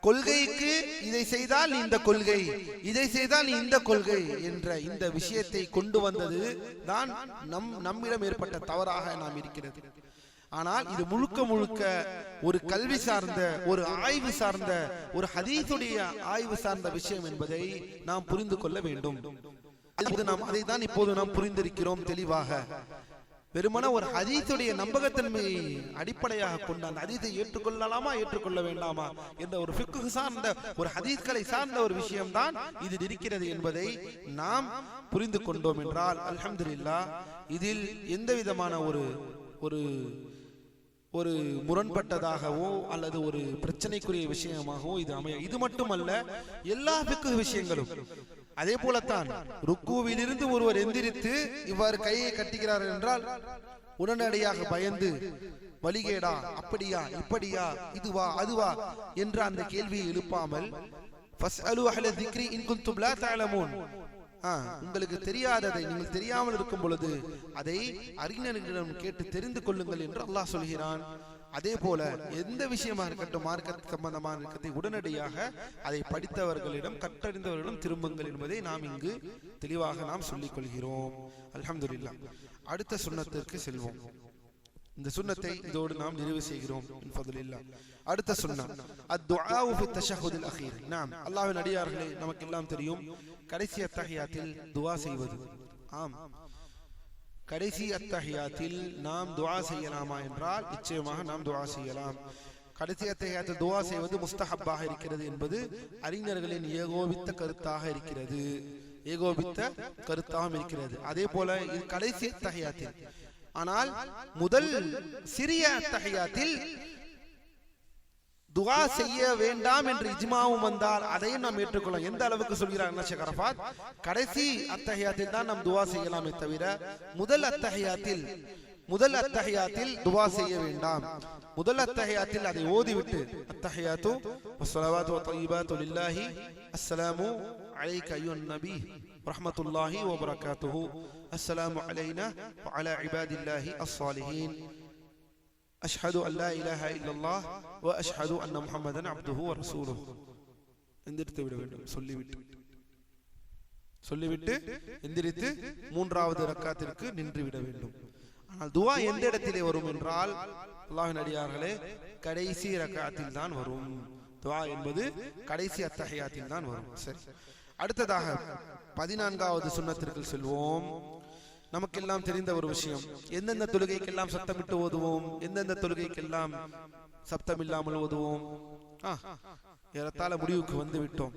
கொள்கைக்கு இதை செய்தால் இந்த கொள்கை, இதை செய்தால் இந்த கொள்கை என்ற இந்த விஷயத்தை கொண்டு வந்தது தான் நம்மிடம் ஏற்பட்ட தவறாக நாம் இருக்கிறது. ஆனால் இது முழுக்க முழுக்க ஒரு கல்வி சார்ந்த, ஒரு ஆய்வு சார்ந்த, ஒரு ஹதீஸுடைய ஆய்வு சார்ந்த விஷயம் என்பதை நாம் புரிந்து கொள்ள வேண்டும். அதை தான் இப்போது நாம் புரிந்திருக்கிறோம் தெளிவாக. வெறுமன ஒரு ஹதீஸுடைய நம்பகத்தன்மையை அடிப்படையாக கொண்டு அந்த ஹதீஸை ஏற்றுக்கொள்ளலாமா ஏற்றுக்கொள்ள வேண்டாமா என்ற ஒரு ஃபிக்ஹ் சார்ந்த, ஒரு ஹதீஸ்களை சார்ந்த ஒரு விஷயம்தான் இது இருக்கிறது என்பதை நாம் புரிந்து கொண்டோம் என்றால் அல்ஹம்துலில்லாஹ், இதில் எந்த விதமான ஒரு முரண்பட்டதாகவோ அல்லது ஒரு பிரச்சனைக்குரிய விஷயமாகவோ இது அமைய. இது மட்டுமல்ல, எல்லா ஃபிக்ஹ் விஷயங்களும் அதே போலத்தான். ருக்குவிலிருந்து ஒருவர் எந்திரித்து இவ்வாறு கையை கட்டுகிறார் என்றால் உடனடியாக பயந்து வழிகேடா, அப்படியா, இப்படியா, இதுவா, அதுவா என்ற அந்த கேள்வியை எழுப்பாமல் ஃபஸ்அலு அஹ்ல ذிக்ரி இன் குன்தும் லா தஅலமூன், உங்களுக்கு தெரியாததை, நீங்கள் தெரியாமல் இருக்கும் பொழுது அதை அறிஞர்களிடம் கேட்டு தெரிந்து கொள்ளுங்கள் என்று அல்லாஹ் சொல்கிறான். அதே போல எந்த விஷயமா இருக்கட்டும், மார்க்க சம்பந்தமான இருக்கத்தை உடனடியாக அதை படித்தவர்களிடம், கற்றறிந்தவர்களிடம் திரும்புங்கள் என்பதை நாம் இங்கு தெளிவாக நாம் சொல்லிக் கொள்கிறோம். அல்ஹம்துலில்லாஹ். அடுத்த சுன்னத்திற்கு செல்வோம். இந்த சுன்னத்தை இதோடு நாம் நிறைவு செய்கிறோம் இன்ஃபதுலில்லாஹ். அடுத்த சுன்னத் அத்துஆ ஃபி தஷஹுதில் அഖീர். நாம் அல்லாஹ்வின் அடியார்களே, நமக்கு எல்லாம் தெரியும், கடைசி அத்தஹியாத்தில் துஆ செய்வது. ஆம், கடைசி அத்தஹியாத்தில் நாம் துஆ செய்யலாமா என்றால் நிச்சயமாக நாம் துஆ செய்யலாம். கடைசி அத்தஹியாத்தில் துஆ செய்வது முஸ்தஹப்பாக இருக்கிறது என்பது அறிஞர்களின் ஏகோபித்த கருத்தாக இருக்கிறது, ஏகோபித்த கருத்தாகவும் இருக்கிறது. அதே போல இது கடைசி அத்தஹியாத்தில். ஆனால் முதல் சிறிய அத்தஹியாத்தில் துஆ செய்ய வேண்டாம் என்று இஜ்மாவும் வந்தால் அதையும் நாம் ஏற்றுக்கொள்ளலாம். எந்த அளவுக்கு சொல்கிறார் ஷேக் அரஃபாத், கடைசி அத்தஹியாத்தில் தான் நாம் துஆ செய்யலாமே தவிர முதல் அத்தஹியாத்தில் துஆ செய்ய வேண்டாம். முதல் அத்தஹியாத்தில் அதை ஓதிவிட்டு அத்தஹியாத்து வஸ்ஸலவாத்து வத்தய்யிபாத்து லில்லாஹி அஸ்ஸலாமு அலைக அய்யுன் நபி வரஹ்மத்துல்லாஹி வபரகாத்துஹு அஸ்ஸலாமு அலைனா வ அலா இபாதில்லாஹி அஸ்ஸாலிஹீன் அஷ்ஹது அல்லா இலாஹா இல்லல்லாஹ் வ அஷ்ஹது அன்ன முஹம்மதன் அப்துஹு வ ரசூலுஹு எந்திரித்து விட வேண்டும். சொல்லிவிட்டு எந்திரித்து மூன்றாவது ரக்காத்திற்கு நின்று விட வேண்டும். ஆனால் துஆ எந்த இடத்திலே வரும் என்றால் அல்லாஹ்வின் அடியார்களே, கடைசி ரக்காத்தில் தான் வரும். துஆ என்பது கடைசி அத்தஹியாத்தில் தான் வரும். சரி, அடுத்ததாக 14வது சுன்னத்திற்கு செல்வோம். நமக்கெல்லாம் தெரிந்த ஒரு விஷயம், எந்தெந்த தொழுகைக்கெல்லாம் சத்தமிட்டு ஓதுவோம், எந்தெந்த தொழுகைக்கெல்லாம் சப்தம் இல்லாமல் ஓதுவோம். ஏறத்தாழ முடிவுக்கு வந்து விட்டோம்.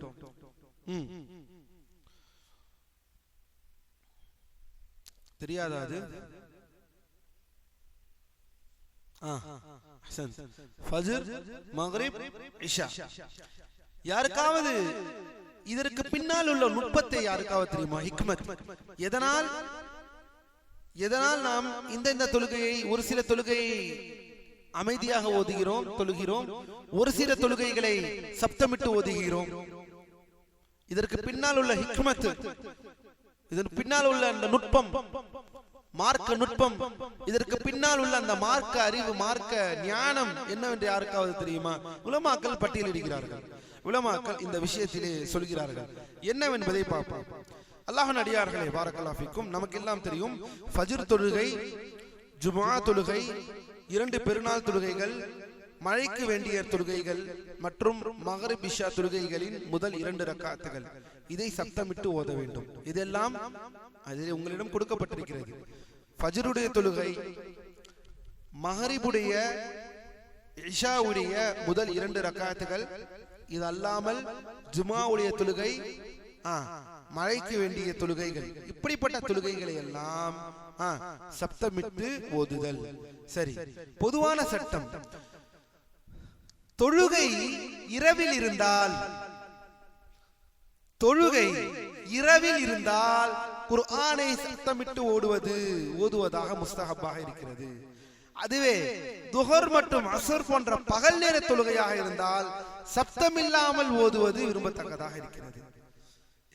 தெரியாதா அது? ஃபஜ்ர், மக்ரிப், இஷா. யாருக்காவது இதற்கு பின்னால் உள்ள நுட்பத்தை யாருக்காவது தெரியுமா? ஹிக்மத். எதனால் நாம் இந்த தொழுகையை, ஒரு சில தொழுகையை அமைதியாக ஓதுகிறோம், தொழுகிறோம், ஒரு சில தொழுகைகளை சப்தமிட்டு ஓதுகிறோம்? இதற்கு பின்னால் உள்ள ஹிக்மத், இதற்கு பின்னால் உள்ள அந்த நுட்பம், மார்க்க நுட்பம், இதற்கு பின்னால் உள்ள அந்த மார்க்க அறிவு, மார்க்க ஞானம் என்னவென்று யாருக்காவது தெரியுமா? உலமாக்கள் பட்டியலிடுகிறார்கள். உலமாக்கள் இந்த விஷயத்திலே சொல்கிறார்கள். என்னவென்பதை பார்ப்போம். அல்லாஹ்வின் அடியார்களே, பாரக்கல்லாஹு ஃபீக்கும், நமக்கு எல்லாம் தெரியும், ஃபஜ்ர் தொழுகை, ஜும்ஆ தொழுகை, 2 பெருநாள் தொழுகைகள், மழைக்கு வேண்டிய தொழுகைகள் மற்றும் மக்ரிப் இஷா தொழுகைகளின் முதல் 2 ரக்காத்துகள், இதை சப்தமிட்டு ஓத வேண்டும். இதெல்லாம் அதில் உங்களிடம் கொடுக்கப்பட்டிருக்கிறது. ஃபஜ்ருடைய தொழுகை, மக்ரிபுடைய, இஷாவுடைய முதல் 2 ரக்காத்துகள், இது அல்லாமல் ஜும்ஆவுடைய தொழுகை, மழைக்கு வேண்டிய தொழுகைகள், இப்படிப்பட்ட தொழுகைகளை எல்லாம் சப்தமிட்டு ஓதுதல். சரி, பொதுவான சட்டம், தொழுகை இரவில் இருந்தால் குர்ஆனை சப்தமிட்டு ஓதுவதாக முஸ்தஹப்பாக இருக்கிறது. அதுவே துஹர் மற்றும் அஸ்ர் போன்ற பகல் நேர தொழுகையாக இருந்தால் சப்தமில்லாமல் ஓதுவது விரும்பத்தக்கதாக இருக்கிறது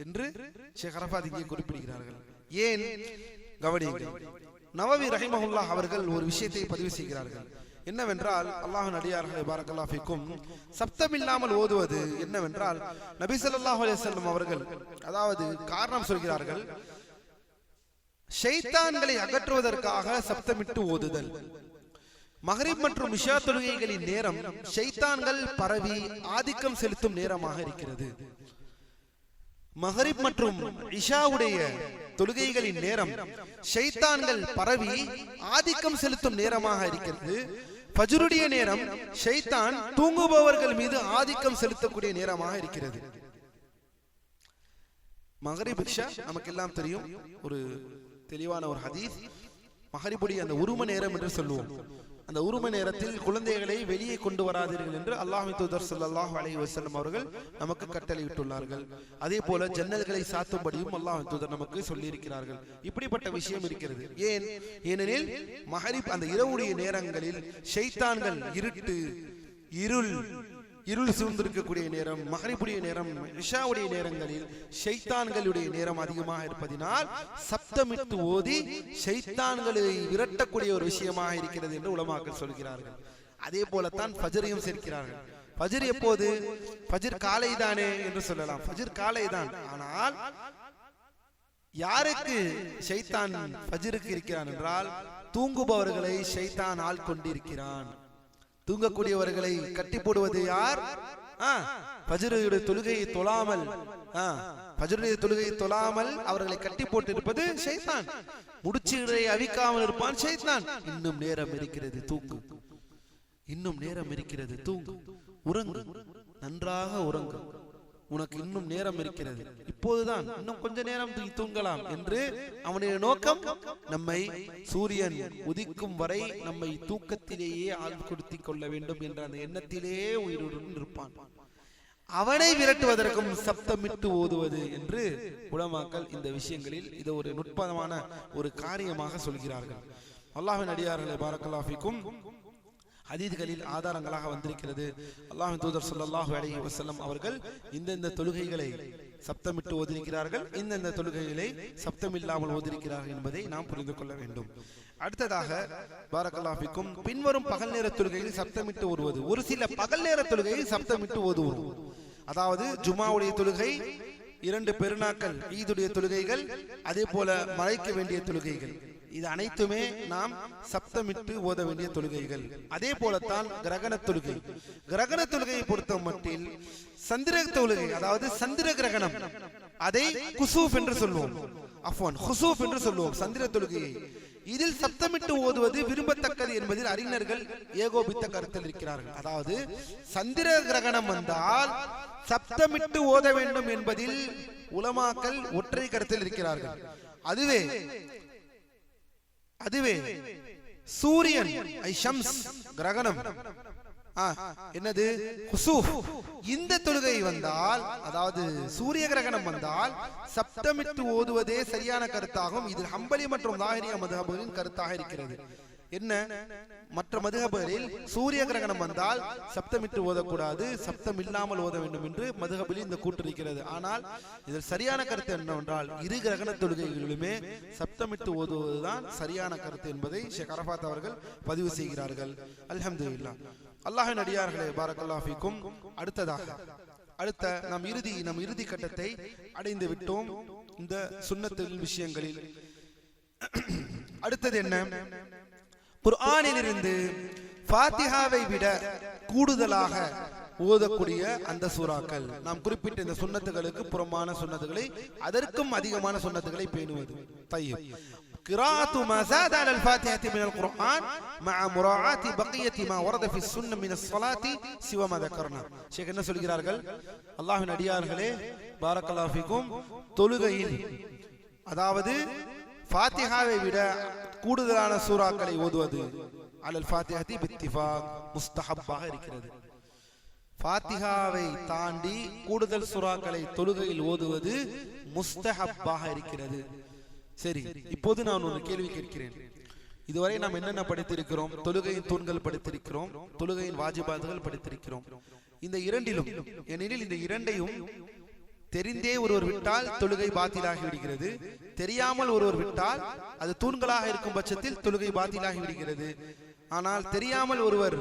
என்று ஷேக் அரஃபாத் இங்கே குறிப்பிடுகிறார்கள். ஏன் கவனியுங்கள், நவவி ரஹிமஹுல்லாஹ் அவர்கள் ஒரு விஷயத்தை பதிவு செய்கிறார்கள். என்னவென்றால், அல்லாஹ்வின் அடியார்களே பாரக்கல்லாஹு ஃபீக்கும், சப்தமில்லாமல் ஓதுவது என்னவென்றால், நபி ஸல்லல்லாஹு அலைஹி வஸல்லம் அவர்கள் அதாவது காரணம் சொல்கிறார்கள், ஷைத்தான்களை அகற்றுவதற்காக சப்தமிட்டு ஓதுதல். மக்ரிப் மற்றும் இஷா தொழுகைகளின் நேரம் ஷைத்தான்கள் பரவி ஆதிக்கம் செலுத்தும் நேரமாக இருக்கிறது. மக்ரிப் மற்றும் இஷாவுடைய தொழுகைகளின் நேரம் ஷைத்தான்கள் பரவி ஆதிக்கம் செலுத்தும் நேரமாக இருக்கிறது. ஃபஜ்ருடைய நேரம் ஷைத்தான் தூங்குபவர்கள் மீது ஆதிக்கம் செலுத்தக்கூடிய நேரமாக இருக்கிறது. மக்ரிப் இஷா நமக்கெல்லாம் தெரியும், ஒரு தெளிவான ஒரு ஹதீஸ். மக்ரிபுடைய அந்த உரும நேரம் என்று சொல்லுவோம். அந்த உரும நேரத்தில் குழந்தைகளை வெளியே கொண்டு வராதீர்கள் என்று அல்லாஹ்வின் தூதர் ஸல்லல்லாஹு அலைஹி வஸல்லம் அவர்கள் நமக்கு கட்டளையிட்டுள்ளார்கள். அதே போல ஜன்னல்களை சாத்தும்படியும் அல்லாஹ்வின் தூதர் நமக்கு சொல்லி இருக்கிறார்கள். இப்படிப்பட்ட விஷயம் இருக்கிறது. ஏனெனில் மக்ரிப் அந்த இரவுடைய நேரங்களில் ஷைத்தான்கள் இருள் சூழ்ந்திருக்கக்கூடிய நேரம், மக்ரிபுடைய நேரம், இஷாவுடைய நேரங்களில் ஷைத்தான்களுடைய நேரம் அதிகமாக இருப்பதினால் சப்தமிட்டு ஓதி ஷைத்தான்களை விரட்டக்கூடிய ஒரு விஷயமாக இருக்கிறது என்று உலமாக்கள் சொல்கிறார்கள். அதே போலத்தான் ஃபஜ்ரையும் சேர்க்கிறார்கள். ஃபஜ்ர் எப்போது? ஃபஜ்ர் காலை தானே என்று சொல்லலாம். ஃபஜ்ர் காலை தான். ஆனால் யாருக்கு ஷைத்தான் ஃபஜ்ருக்கு இருக்கிறான் என்றால், தூங்குபவர்களை ஷைத்தான் ஆள் கொண்டிருக்கிறான். தூங்கக்கூடியவர்களை கட்டி போடுவது யார்? ஃபஜ்ருடைய தொழுகையை தொழாமல் அவர்களை கட்டி போட்டு இருப்பது ஷைத்தான். முடிச்சுகளை அவிக்காமல் இருப்பான் ஷைத்தான். இன்னும் நேரம் இருக்கிறது, தூங்கு. இன்னும் நேரம் இருக்கிறது, தூங்கு. உறங்கு, நன்றாக உறங்கு. உனக்கு இன்னும் நேரம் இருக்கிறது, இப்போதுதான், இன்னும் கொஞ்ச நேரம் தூங்கலாம் என்று அவனுடைய நோக்கம் நம்மை சூரியன் உதிக்கும் வரை நம்மை தூக்கத்திலேயே ஆழ்குடுத்திக் கொள்ள வேண்டும் என்ற அந்த எண்ணத்திலேயே உயிருடன் இருப்பான். அவனை விரட்டுவதற்கும் சப்தமிட்டு ஓதுவது என்று உலமாக்கள் இந்த விஷயங்களில் இது ஒரு நுட்பமான ஒரு காரியமாக சொல்கிறார்கள். அல்லாஹ்வின் அடியார்களே பாரக்கல்லாஹு ஃபீக்கும், ஹதீஸ்களில் ஆதாரங்களாக வந்திருக்கிறது. அல்லாஹ்வின் தூதர் ஸல்லல்லாஹு அலைஹி வஸல்லம் அவர்கள் இந்த தொழுகைகளை சப்தமிட்டு ஓதிருக்கிறார்கள், இந்த தொழுகைகளை சப்தமில்லாமல் ஓதிருக்கிறார்கள் என்பதை நாம் புரிந்து கொள்ள வேண்டும். அடுத்ததாக பாரக்கல்லாஹு ஃபீக்கும், பின்வரும் பகல் நேர தொழுகையில் சப்தமிட்டு ஓதுவது. ஒரு சில பகல் நேர தொழுகையை சப்தமிட்டு ஓதுவோம். அதாவது ஜுமாவுடைய தொழுகை, 2 பெருநாட்கள் ஈதுடைய தொழுகைகள், அதே போல மழைக்கு வேண்டிய தொழுகைகள், இது அனைத்துமே நாம் சப்தமிட்டு ஓத வேண்டிய தொழுகைகள். அதே போலத்தான் கிரகண தொழுகை. கிரகண தொழுகையை பொறுத்த மட்டில் சந்திர தொழுகை, அதாவது சந்திர கிரகணம், அதை குசூஃப் என்று சொல்லுவோம். குசூஃப் என்று சொல்லுவோம் சந்திர தொழுகையை. இதில் சப்தமிட்டு ஓதுவது விரும்பத்தக்கது என்பதில் அறிஞர்கள் ஏகோபித்த கருத்தில் இருக்கிறார்கள். அதாவது சந்திர கிரகணம் வந்தால் சப்தமிட்டு ஓத வேண்டும் என்பதில் உலமாக்கள் ஒற்றை கருத்தில் இருக்கிறார்கள். அதுவே சூரியன் கிரகணம் என்னது குசூஃப், இந்த தொழுகை வந்தால், அதாவது சூரிய கிரகணம் வந்தால் சப்தமிட்டு ஓதுவதே சரியான கருத்தாகும். இது ஹம்பலி மற்றும் லாஹிரியா மதுஹபுகளின் கருத்தாக இருக்கிறது. என்ன, மற்ற மதுஹபுகளில் சூரிய கிரகணம் வந்தால் சப்தமிட்டு ஓதக்கூடாது, சப்தம் இல்லாமல் ஓத வேண்டும் என்று மதுஹபில் இந்த கூற்று இருக்கிறது. ஆனால் இதில் சரியான கருத்து என்னவென்றால், இரு கிரகண தொழுகைகளிலுமே சப்தமிட்டு ஓதுவதுதான் சரியான கருத்து என்பதை ஷேக் அரஃபாத் அவர்கள் பதிவு செய்கிறார்கள். அல்ஹம்துலில்லாஹ். அல்லாஹ்வின் அடியார்களே பாரக்கல்லாஹு ஃபீக்கும், அடுத்த நம் இறுதி கட்டத்தை அடைந்து விட்டோம் இந்த சுன்னத்துல் விஷயங்களில். அடுத்தது என்ன? குர்ஆனிலிருந்து ஃபாத்திஹாவை விட கூடுதலாக ஓதக்கூடிய அந்த சூறாக்கள். நாம் குறிப்பிட்ட இந்த சுன்னத்துகளுக்கு புறமான சுன்னத்துகளை, அதற்கும் அதிகமான சுன்னத்துகளை பேணுவது. தய்யிப். قراءة ما زاد على الفاتحة من القرآن مع مراعاة بقية ما ورد في السنة من الصلاة سوى ما ذكرنا. ஷேக் என்ன சொல்கிறார்கள்? அல்லாஹ்வின் அடியார்களே, பாரக்கல்லாஹு ஃபீக்கும், தொழுகையில் அதாவது ஃபாத்திஹாவை விட கூடுதலான சூறாக்களை ஓதுவது அலல் ஃபாத்திஹதி பித்திஃபாக் முஸ்தஹப்பாக இருக்கிறது. ஃபாத்திஹாவை தாண்டி கூடுதல் சூறாக்களை தொழுகையில் ஓதுவது முஸ்தஹப்பாக இருக்கிறது. சரி, இப்போது நான் ஒரு கேள்வி கேட்கிறேன். இதுவரை நாம் என்னென்ன படித்திருக்கிறோம்? தொழுகையின் தூண்கள் படித்திருக்கிறோம், தொழுகையின் வாஜிபாத்துகள் படித்திருக்கிறோம். இந்த இரண்டிலும், ஏனெனில் இந்த இரண்டையும் தெரிந்தே ஒருவர் விட்டால் தொழுகை பாத்திலாகி விடுகிறது, தெரியாமல் ஒருவர் விட்டால் அது தூண்களாக இருக்கும் பட்சத்தில் தொழுகை பாத்திலாகி விடுகிறது. ஆனால் தெரியாமல் ஒருவர்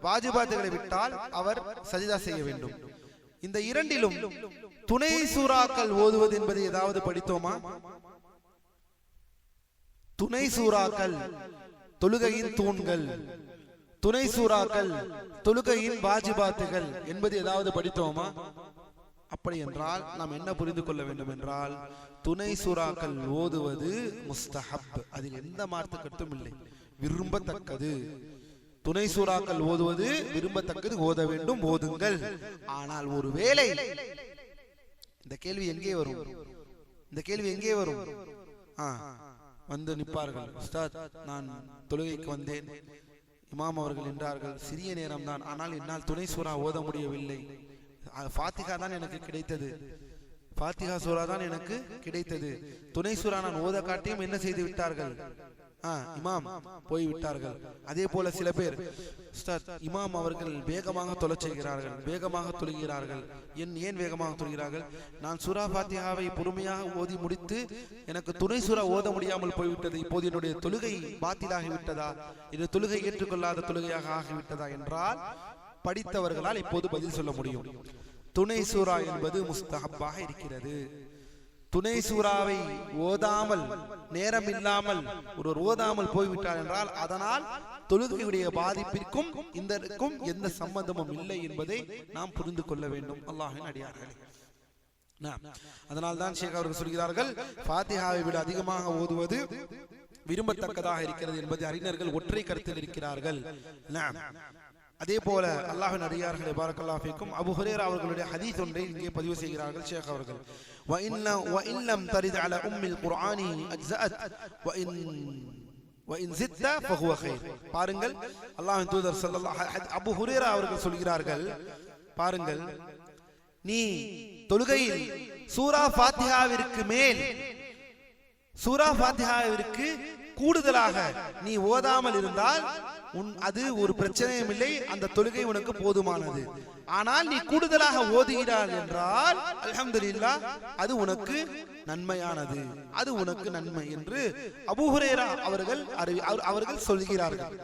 வாஜிபாத்துகளை விட்டால் அவர் சஜிதா செய்ய வேண்டும். இந்த இரண்டிலும் துணை சூறாக்கள் ஓதுவது என்பது ஏதாவது படித்தோமா? துணை சூறாக்கள் தொழுகையின் தூண்கள், துணை சூறாக்கள் தொழுகையின் வாஜிபாத்துகள் என்பது ஏதாவது படித்தோமா? அப்படி என்றால் நாம் என்ன புரிந்து கொள்ள வேண்டும் என்றால், துணை சூறாக்கள் ஓதுவது முஸ்தஹப், அதில் எந்த மாற்று கருத்தும் இல்லை, விரும்பத்தக்கது. துணை சூறாக்கள் ஓதுவது விரும்பத்தக்கது, ஓத வேண்டும், ஓதுங்கள். ஆனால் ஒருவேளை இந்த கேள்வி எங்கே வரும்? இந்த கேள்வி எங்கே வரும்? வந்து நிற்பார்கள், உஸ்தாத் நான் தொழுகைக்கு வந்தேன், இமாம் அவர்கள் என்றார்கள் சிறிய நேரம் தான், ஆனால் என்னால் துணை சூறா ஓத முடியவில்லை, ஃபாத்திஹா தான் எனக்கு கிடைத்தது, ஃபாத்திஹா சூரா தான் எனக்கு கிடைத்தது, துணை சூரா நான் ஓத காட்டியும் என்ன செய்து விட்டார்கள், இமாம் போய்விட்டார்கள். அதே போல சில பேர், உஸ்தாத் இமாம் அவர்கள் வேகமாக தொழச் செய்கிறார்கள், வேகமாக தொழுகிறார்கள், ஏன் வேகமாக தொழுகிறார்கள்? நான் சூரா ஃபாத்திஹாவை பொறுமையாக ஓதி முடித்து எனக்கு துணை சூரா ஓத முடியாமல் போய்விட்டது, இப்போது என்னுடைய தொழுகை பாத்திலாகிவிட்டதா, இது தொழுகை ஏற்றுக்கொள்ளாத தொழுகையாக ஆகிவிட்டதா என்றால் படித்தவர்களால் இப்போது பதில் சொல்ல முடியும். துணை சூரா என்பது முஸ்தஹப்பாக இருக்கிறது. துணை சூறாவை ஓதாமல், நேரம் இல்லாமல் ஒருவர் ஓதாமல் போய்விட்டார் என்றால் அதனால் தொழுகையுடைய பாதிப்பிற்கும் இதற்கும் எந்த சம்பந்தமும் இல்லை என்பதை நாம் புரிந்து கொள்ள வேண்டும். அல்லாஹ்வின் அடியார்களே, அதனால் தான் ஷேக் அவர்கள் சொல்கிறார்கள், ஃபாத்திஹாவை விட அதிகமாக ஓதுவது விரும்பத்தக்கதாக இருக்கிறது என்பதை அறிஞர்கள் ஒற்றை கருத்தில் இருக்கிறார்கள். அதே போல அல்லாஹ்வின் அடியார்களே, பாரக்கல்லாஹு ஃபீக்கும், அபூ ஹுரைரா அவர்களுடைய ஹதீஸ் ஒன்றை இங்கே பதிவு செய்கிறார்கள் ஷேக் அவர்கள். وَإِنْ لَمْ تَرِدْ عَلَى أُمِّ الْقُرْآنِ أَجْزَأَتْ وَإِنْ زِدْتَ فَهُوَ خَيْرٌ. பாருங்கள், அல்லாஹ்வின் தூதர் ஸல்லல்லாஹு அலைஹி அபூ ஹுரைரா அவர்கள் சொல்கிறார்கள், பாருங்கள், நீ தொழுகையில் சூரா ஃபாத்திஹாவிற்கு மேல், சூரா ஃபாத்திஹாவிற்கு கூடுதலாக நீ ஓதாமல் இருந்தால் அது ஒரு பிரச்சனையும் இல்லை, அந்த தொழுகை உனக்கு போதுமானது. ஆனால் நீ கூடுதலாக ஓதுகிறாய் என்றால் அல்ஹம்துலில்லாஹ் அது உனக்கு நன்மையானது, அது உனக்கு நன்மை என்று அபூ ஹுரைரா அவர்கள் சொல்கிறார்கள்.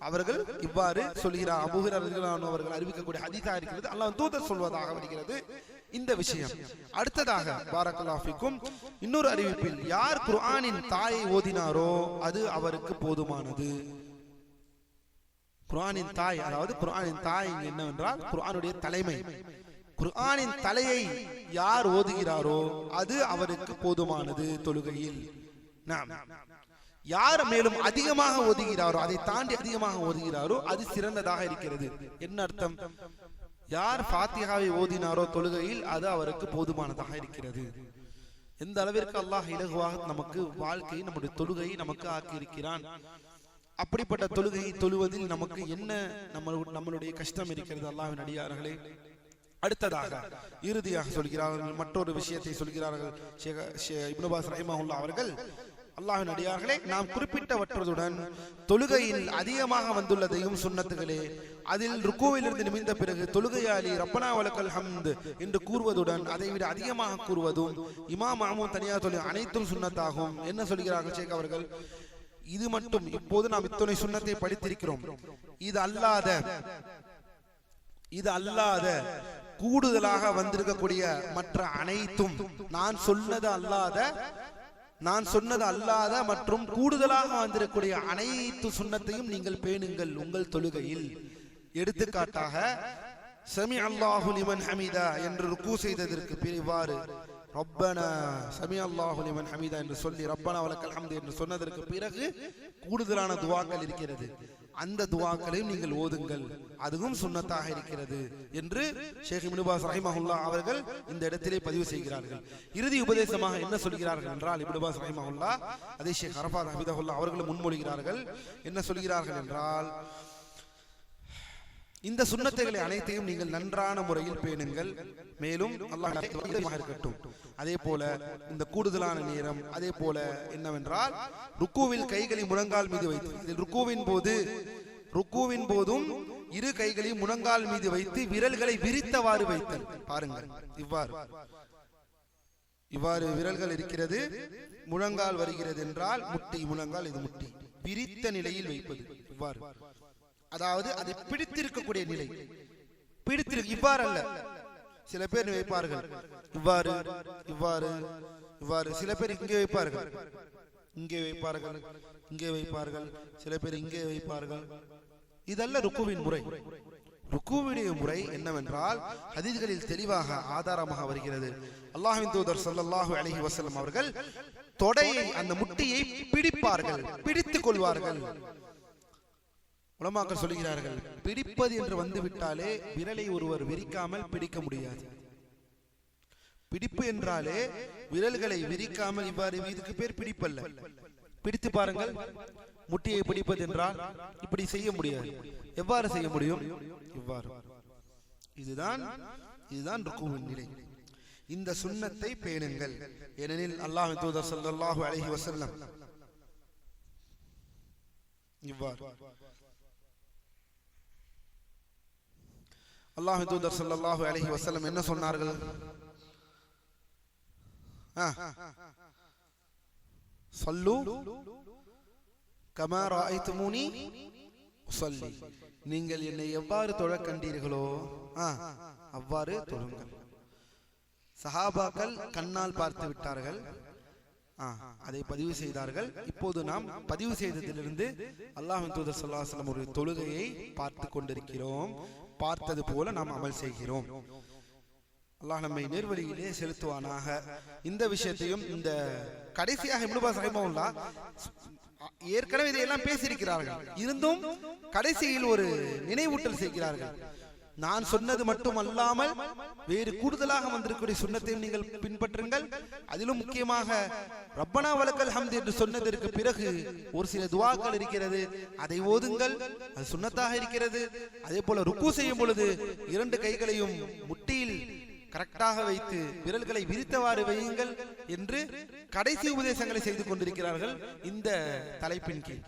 அவர்கள் இவ்வாறு சொல்கிறார். அபூ ஹுரைரா அவர்கள் அறிவிக்கக்கூடிய ஹதீஸா இருக்கிறது, அல்லாஹ்வின் தூதர் சொல்வதாக வருகிறது இந்த விஷயம். அடுத்ததாக பாரக்கல்லாஹு ஃபீக்கும், இன்னொரு அறிவிப்பில் யார் குர்ஆனின் தாயை ஓதினாரோ அது அவருக்கு போதுமானது. குர்ஆனின் தாய், அதாவது குர்ஆனின் தாய் என்னவென்றால் குர்ஆனுடைய தலைமை, குர்ஆனின் தலையை யார் ஓதுகிறாரோ அது அவருக்கு போதுமானது தொழுகையில். யார் மேலும் அதிகமாக ஓதுகிறாரோ, அதை தாண்டி அதிகமாக ஓதுகிறாரோ அது சிறந்ததாக இருக்கிறது. என்ன அர்த்தம்? யார் ஃபாத்திஹாவை ஓதினாரோ தொழுகையில் அது அவருக்கு போதுமானதாக இருக்கிறது. எந்த அளவிற்கு அல்லாஹ் இலகுவாக நமக்கு வாழ்க்கையை, நம்முடைய தொழுகையை நமக்கு ஆக்கி இருக்கிறான். அப்படிப்பட்ட தொழுகையை தொழுவதில் நமக்கு என்ன நம்மளுடைய கஷ்டம் இருக்கிறது அல்லாஹ்வின் அடியார்களே. அடுத்ததாக இறுதியாக சொல்கிறார்கள், மற்றொரு விஷயத்தை சொல்கிறார்கள் இப்னு பாஸ் ரஹிமஹுல்லாஹ் அவர்கள், அல்லாஹ்வின் அடியார்களே, நாம் குறிப்பிட்டவற்றுடன் தொழுகையில் அதிகமாக வந்துள்ளதையும் சுன்னத்துகளே, அதில் ருக்கூவிலிருந்து நிமிர்ந்த பிறகு தொழுகையாளி ரப்பனா வலக்கல் ஹம்து என்று கூறுவதுடன் அதை விட அதிகமாக கூறுவதும் இமாம் மாமூம் தனியாக தொழுகை அனைத்தும் சுன்னத்தாகும். என்ன சொல்கிறார்கள் ஷேக் அவர்கள்? இது மட்டும், இப்போது நாம் இத்தனை சுன்னத்தை படித்திருக்கிறோம், இது அல்லாத கூடுதலாக வந்திருக்கக்கூடிய மற்ற அனைத்தும், நான் சொன்னது அல்லாத மற்றும் கூடுதலாக வந்திருக்கக்கூடிய அனைத்து சுன்னத்தையும் நீங்கள் பேணுங்கள் உங்கள் தொழுகையில். எடுத்துக்காட்டாக சமி அல்லாஹு லிமன் ஹமீதா என்று ருக்கு செய்ததற்கு பிறகு ரப்பனா சமி அல்லாஹு லிமன் ஹமீதா என்று சொல்லி ரப்பனா வலக்கல் ஹம்து என்று சொன்னதற்கு பிறகு கூடுதலான துஆக்கள் இருக்கிறது. அந்த துஆக்களையும் நீங்கள் ஓதுங்கள், அதுவும் சுன்னத்தாக இருக்கிறது என்று ஷேக் இப்னு பாஸ் ரஹிமஹுல்லாஹ் அவர்கள் இந்த இடத்திலே பதிவு செய்கிறார்கள். இறுதி உபதேசமாக என்ன சொல்கிறார்கள் என்றால், இப்னு பாஸ் ரஹிமஹுல்லாஹ் அதே ஷேக் அரஃபாத் ஹபிதஹுல்லாஹ் அவர்கள் முன்மொழிகிறார்கள். என்ன சொல்கிறார்கள் என்றால், இந்த சுன்னத்துகளை அனைத்தையும் நீங்கள் நன்றான முறையில் பேணுங்கள், மேலும் அல்லாஹ் இருக்கட்டும். அதே போல இந்த கூடுதலான நேரம், அதே போல என்னவென்றால் ருக்கூவில் கைகளை முழங்கால் மீது வைத்து, இதில் ருக்கூவின் போதும் இரு கைகளையும் முழங்கால் மீது வைத்து விரல்களை விரித்தவாறு வைத்தல். பாருங்கள், இவ்வாறு விரல்கள் இருக்கிறது, முழங்கால் வருகிறது என்றால் முட்டி, முழங்கால் இது முட்டி, விரித்த நிலையில் வைப்பது. இவ்வாறு, அதாவது அதை பிடித்திருக்கக்கூடிய நிலை, இவ்வாறு அல்ல. சில பேர் வைப்பார்கள் இவ்வாறு இவ்வாறு இவ்வாறு, சில பேர் இங்கே வைப்பார்கள், இங்கே வைப்பார்கள், இங்கே வைப்பார்கள், சில பேர் இங்கே வைப்பார்கள். இதல்ல ருக்குவின் முறை. ருக்குவுடைய முறை என்னவென்றால் ஹதீஸ்களில் தெளிவாக ஆதாரமாக வருகிறது. அல்லாஹ்வின் தூதர் ஸல்லல்லாஹு அலைஹி வஸல்லம் அவர்கள் தொடையை, அந்த முட்டியை பிடிப்பார்கள், பிடித்துக் கொள்வார்கள். உலமாக்கள் சொல்கிறார்கள், பிடிப்பது என்று வந்து விட்டாலே விரலை ஒருவர் விரிக்காமல் பிடிக்க முடியாது. பிடிப்பு என்றாலே விரல்களை விரிக்காமல் இவ்வாறு, இதுக்கு பேர் பிடிப்பல்ல. பிடித்து பாருங்கள், முட்டியை பிடிப்பது என்றால் இப்படி செய்ய முடியாது. எவ்வாறு செய்ய முடியும்? இவ்வாறு. இதுதான் ருக்குவின் நிலை. இந்த சுன்னத்தை பேணுங்கள். ஏனெனில் அல்லாஹ்வின் தூதர் ஸல்லல்லாஹு அலைஹி வஸல்லம் இவ்வாறு, அல்லாஹ்வின் தூதர் ஸல்லல்லாஹு அலைஹி வஸல்லம் என்ன சொன்னார்கள்? ஸல்லு கமா ரஅய்துமூனி உஸல்லி, நீங்கள் என்னை எவ்வாறு தொழக் கண்டீர்களோ அவ்வாறு தொழுங்கள். சஹாபாக்கள் கண்ணால் பார்த்து விட்டார்கள், அதை பதிவு செய்தார்கள். இப்போது நாம் பதிவு செய்ததிலிருந்து அல்லாஹ்வின் தூதர் ஸல்லல்லாஹு அலைஹி வஸல்லம் ஒரு தொழுகையை பார்த்து கொண்டிருக்கிறோம். பார்த்தது போல நாம் அமல் செய்கிறோம். அல்லாஹ் நம்மை நேர்வழியிலே செலுத்துவானாக. இந்த விஷயத்தையும் இந்த கடைசியாக இப்னு பாஸ் ரஹிமஹுல்லாஹ் ஏற்கனவே இதையெல்லாம் பேசியிருக்கிறார்கள், இருந்தும் கடைசியில் ஒரு நினைவூட்டல் செய்கிறார்கள். நான் சொன்னது மட்டும் அல்லாமல் வேறு கூடுதலாக வந்திருக்கக்கூடிய சுன்னத்தையும் நீங்கள் பின்பற்றுங்கள். அதிலும் முக்கியமாக ரப்பனா வலக்கல் ஹம்து என்று சொன்னதற்கு பிறகு ஒரு சில துஆக்கள் இருக்கிறது, அதை ஓதுங்கள், அது சுன்னத்தாக இருக்கிறது. அதே போல ருக்கு செய்யும் பொழுது இரண்டு கைகளையும் முட்டியில் கரெக்டாக வைத்து விரல்களை விரித்தவாறு வையுங்கள் என்று கடைசி உபதேசங்களை செய்து கொண்டிருக்கிறார்கள் இந்த தலைப்பின் கீழ்.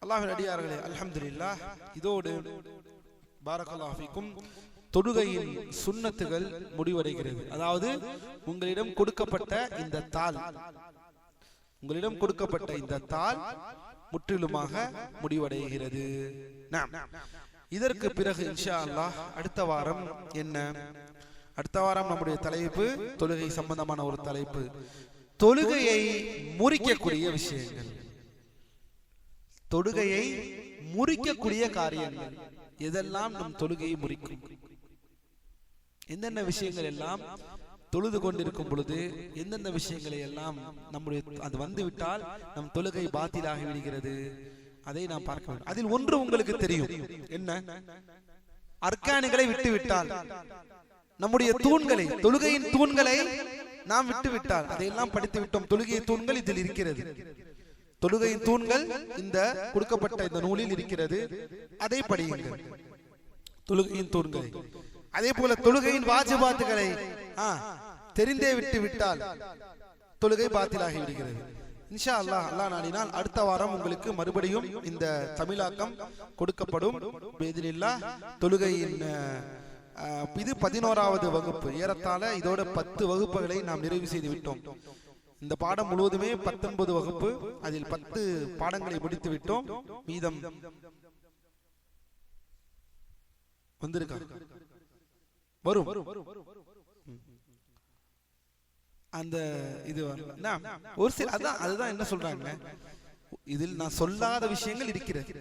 அல்லாஹ்வின் அடியார்களே, அல்ஹம்துலில்லாஹ், இதோடு பாரக்கல்லாஹு ஃபீக்கும் தொழுகையின் சுன்னத்துகள் முடிவடைகிறது. அதாவது உங்களிடம் கொடுக்கப்பட்ட இந்த தாள் முற்றிலுமாக முடிவடைகிறது. இதற்கு பிறகு இன்ஷா அல்லாஹ் அடுத்த வாரம் என்ன? அடுத்த வாரம் நம்முடைய தலைப்பு தொழுகை சம்பந்தமான ஒரு தலைப்பு, தொழுகையை முறிக்கக்கூடிய விஷயங்கள், தொழுகையை முறிக்கக்கூடிய காரியங்கள், எதெல்லாம் நம் தொழுகையை முறிக்கும், என்னென்ன விஷயங்கள் எல்லாம் தொழுது கொண்டிருக்கும் பொழுது எந்தெந்த விஷயங்களை எல்லாம் நம்முடைய அது வந்துவிட்டால் நம் தொழுகை பாத்திலாகி விடுகிறது, அதை நாம் பார்க்க வேண்டும். அதில் ஒன்று உங்களுக்கு தெரியும், என்ன? அர்க்கானுகளை விட்டுவிட்டால், நம்முடைய தூண்களை, தொழுகையின் தூண்களை நாம் விட்டுவிட்டால், அதையெல்லாம் படித்து விட்டோம். தொழுகையின் தூண்கள் இதில் இருக்கிறது. தொழுகையின் தூண்கள் இந்த கொடுக்கப்பட்ட இந்த நூலில் இருக்கிறது, அதை படியுங்கள். தொழுகையின் தூண்களை, அதே போல தொழுகையின் வாஜிபாத்துகளை தெரிந்தே விட்டு விட்டால் தொழுகை பாத்திலாகி விடுகிறது. இன்ஷா அல்லாஹ், அல்லாஹ் நாடினால் அடுத்த வாரம் உங்களுக்கு மறுபடியும் இந்த தமிழாக்கம் கொடுக்கப்படும். பிஇذنில்லாஹ் தொழுகையின் இது 11வது வகுப்பு. ஏறத்தாழ இதோட 10 வகுப்புகளை நாம் நிறைவு செய்து விட்டோம். இந்த பாடம் முழுவதுமே 19 வகுப்பு. அதில் 10 பாடங்களை முடித்து விட்டோம். மீதம் வந்திருக்கா? வரும். அந்த இது ஒரு சில அதுதான் என்ன சொல்றாங்க, இதில் நான் சொல்லாத விஷயங்கள் இருக்கிறது,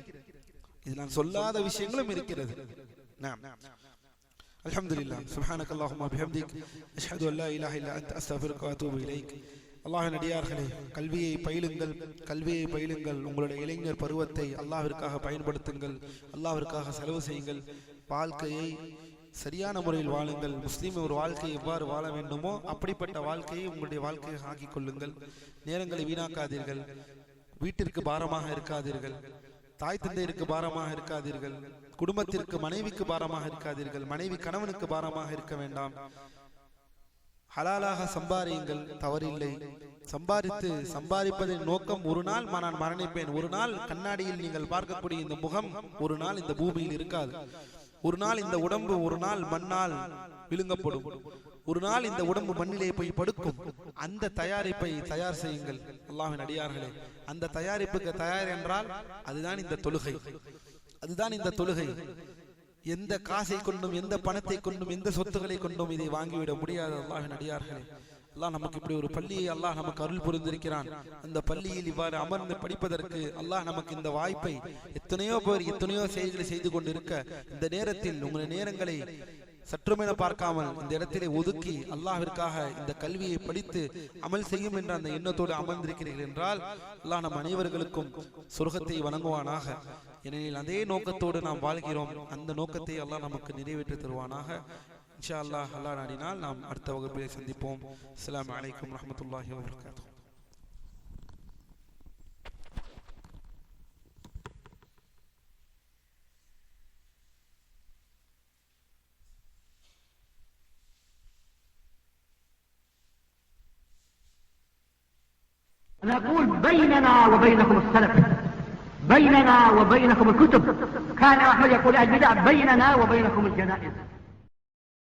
இதில் நான் சொல்லாத விஷயங்களும் இருக்கிறது. அல்ஹம்துலில்லாஹ். சுப்ஹானக்கல்லாஹும்ம பிஹம்திக் அஷ்ஹது அல்லா இலாஹ இல்லா அன்த அஸ்தக்ஃபிருக வ அத்தூபு இலைக். அல்லாஹ்வின் அடியார்களே, கல்வியை பயிலுங்கள், கல்வியை பயிலுங்கள். உங்களுடைய இளைஞர் பருவத்தை அல்லாஹ்விற்காக பயன்படுத்துங்கள், அல்லாஹ்விற்காக செலவு செய்யுங்கள். வாழ்க்கையை சரியான முறையில் வாழுங்கள். முஸ்லீம் ஒரு வாழ்க்கையை எவ்வாறு வாழ வேண்டுமோ அப்படிப்பட்ட வாழ்க்கையை உங்களுடைய வாழ்க்கையை ஆக்கிக் கொள்ளுங்கள். நேரங்களை வீணாக்காதீர்கள். வீட்டிற்கு பாரமாக இருக்காதீர்கள். தாய் தந்தையருக்கு பாரமாக இருக்காதீர்கள். குடும்பத்திற்கு மனைவிக்கு பாரமாக இருக்காதீர்கள். மனைவி கணவனுக்கு பாரமாக இருக்க வேண்டாம். ஹலாலாக சம்பாதியுங்கள், தவறில்லை. சம்பாதிப்பதின் நோக்கம் ஒரு நாள் நான் மரணிப்பேன். ஒரு நாள் கண்ணாடியில் நீங்கள் பார்க்கக்கூடிய இந்த முகம் ஒரு நாள் இந்த பூமியில் இருக்காது. ஒரு நாள் இந்த உடம்பு ஒரு நாள் மண்ணால் விழுங்கப்படும். ஒரு நாள் இந்த உடம்பு மண்ணிலே போய் படுக்கும். அந்த தயாரிப்பை தயார் செய்யுங்கள் அல்லாஹ்வின் அடியார்களே. அந்த தயாரிப்புக்கு தயார் என்றால் அதுதான் இந்த தொழுகை, அதுதான் இந்த தொழுகை. எந்த காசை கொண்டும், எந்த பணத்தை கொண்டும், எந்த சொத்துக்களை கொண்டும் இதை வாங்கிவிட முடியாது அல்லாஹ்வின் அடியார்களே. அல்லாஹ் நமக்கு இப்படி ஒரு பள்ளியை அல்லாஹ் நமக்கு அருள் புரிந்திருக்கிறான். அந்த பள்ளியில் இவ்வாறு அமர்ந்து படிப்பதற்கு அல்லாஹ் நமக்கு இந்த வாய்ப்பை எத்தனையோ பேர் எத்தனையோ செயல்களை செய்து கொண்டிருக்க, இந்த நேரத்தில் உங்களுடைய நேரங்களை சற்றுமென பார்க்காமல் இந்த இடத்திலே ஒதுக்கி அல்லாஹ்விற்காக இந்த கல்வியை படித்து அமல் செய்யும் என்ற அந்த எண்ணத்தோடு அமர்ந்திருக்கிறீர்கள் என்றால் அல்லாஹ் நம் அனைவர்களுக்கும் சொர்க்கத்தை வழங்குவானாக. ஏனெனில் அதே நோக்கத்தோடு நாம் வாழ்கிறோம். அந்த நோக்கத்தை அல்லாஹ் நமக்கு நிறைவேற்றி தருவானாக. இன்ஷா அல்லாஹ். அல்லாஹ் நாடினால் நாம் அடுத்த வகுப்பிலே சந்திப்போம். அஸ்ஸலாமு அலைக்கும் வரஹ்மத்துல்லாஹி வபரகாத்துஹு. نقول بيننا وبينكم السلف، بيننا وبينكم الكتب. كان أحمد يقول البدع بيننا وبينكم الجنائز.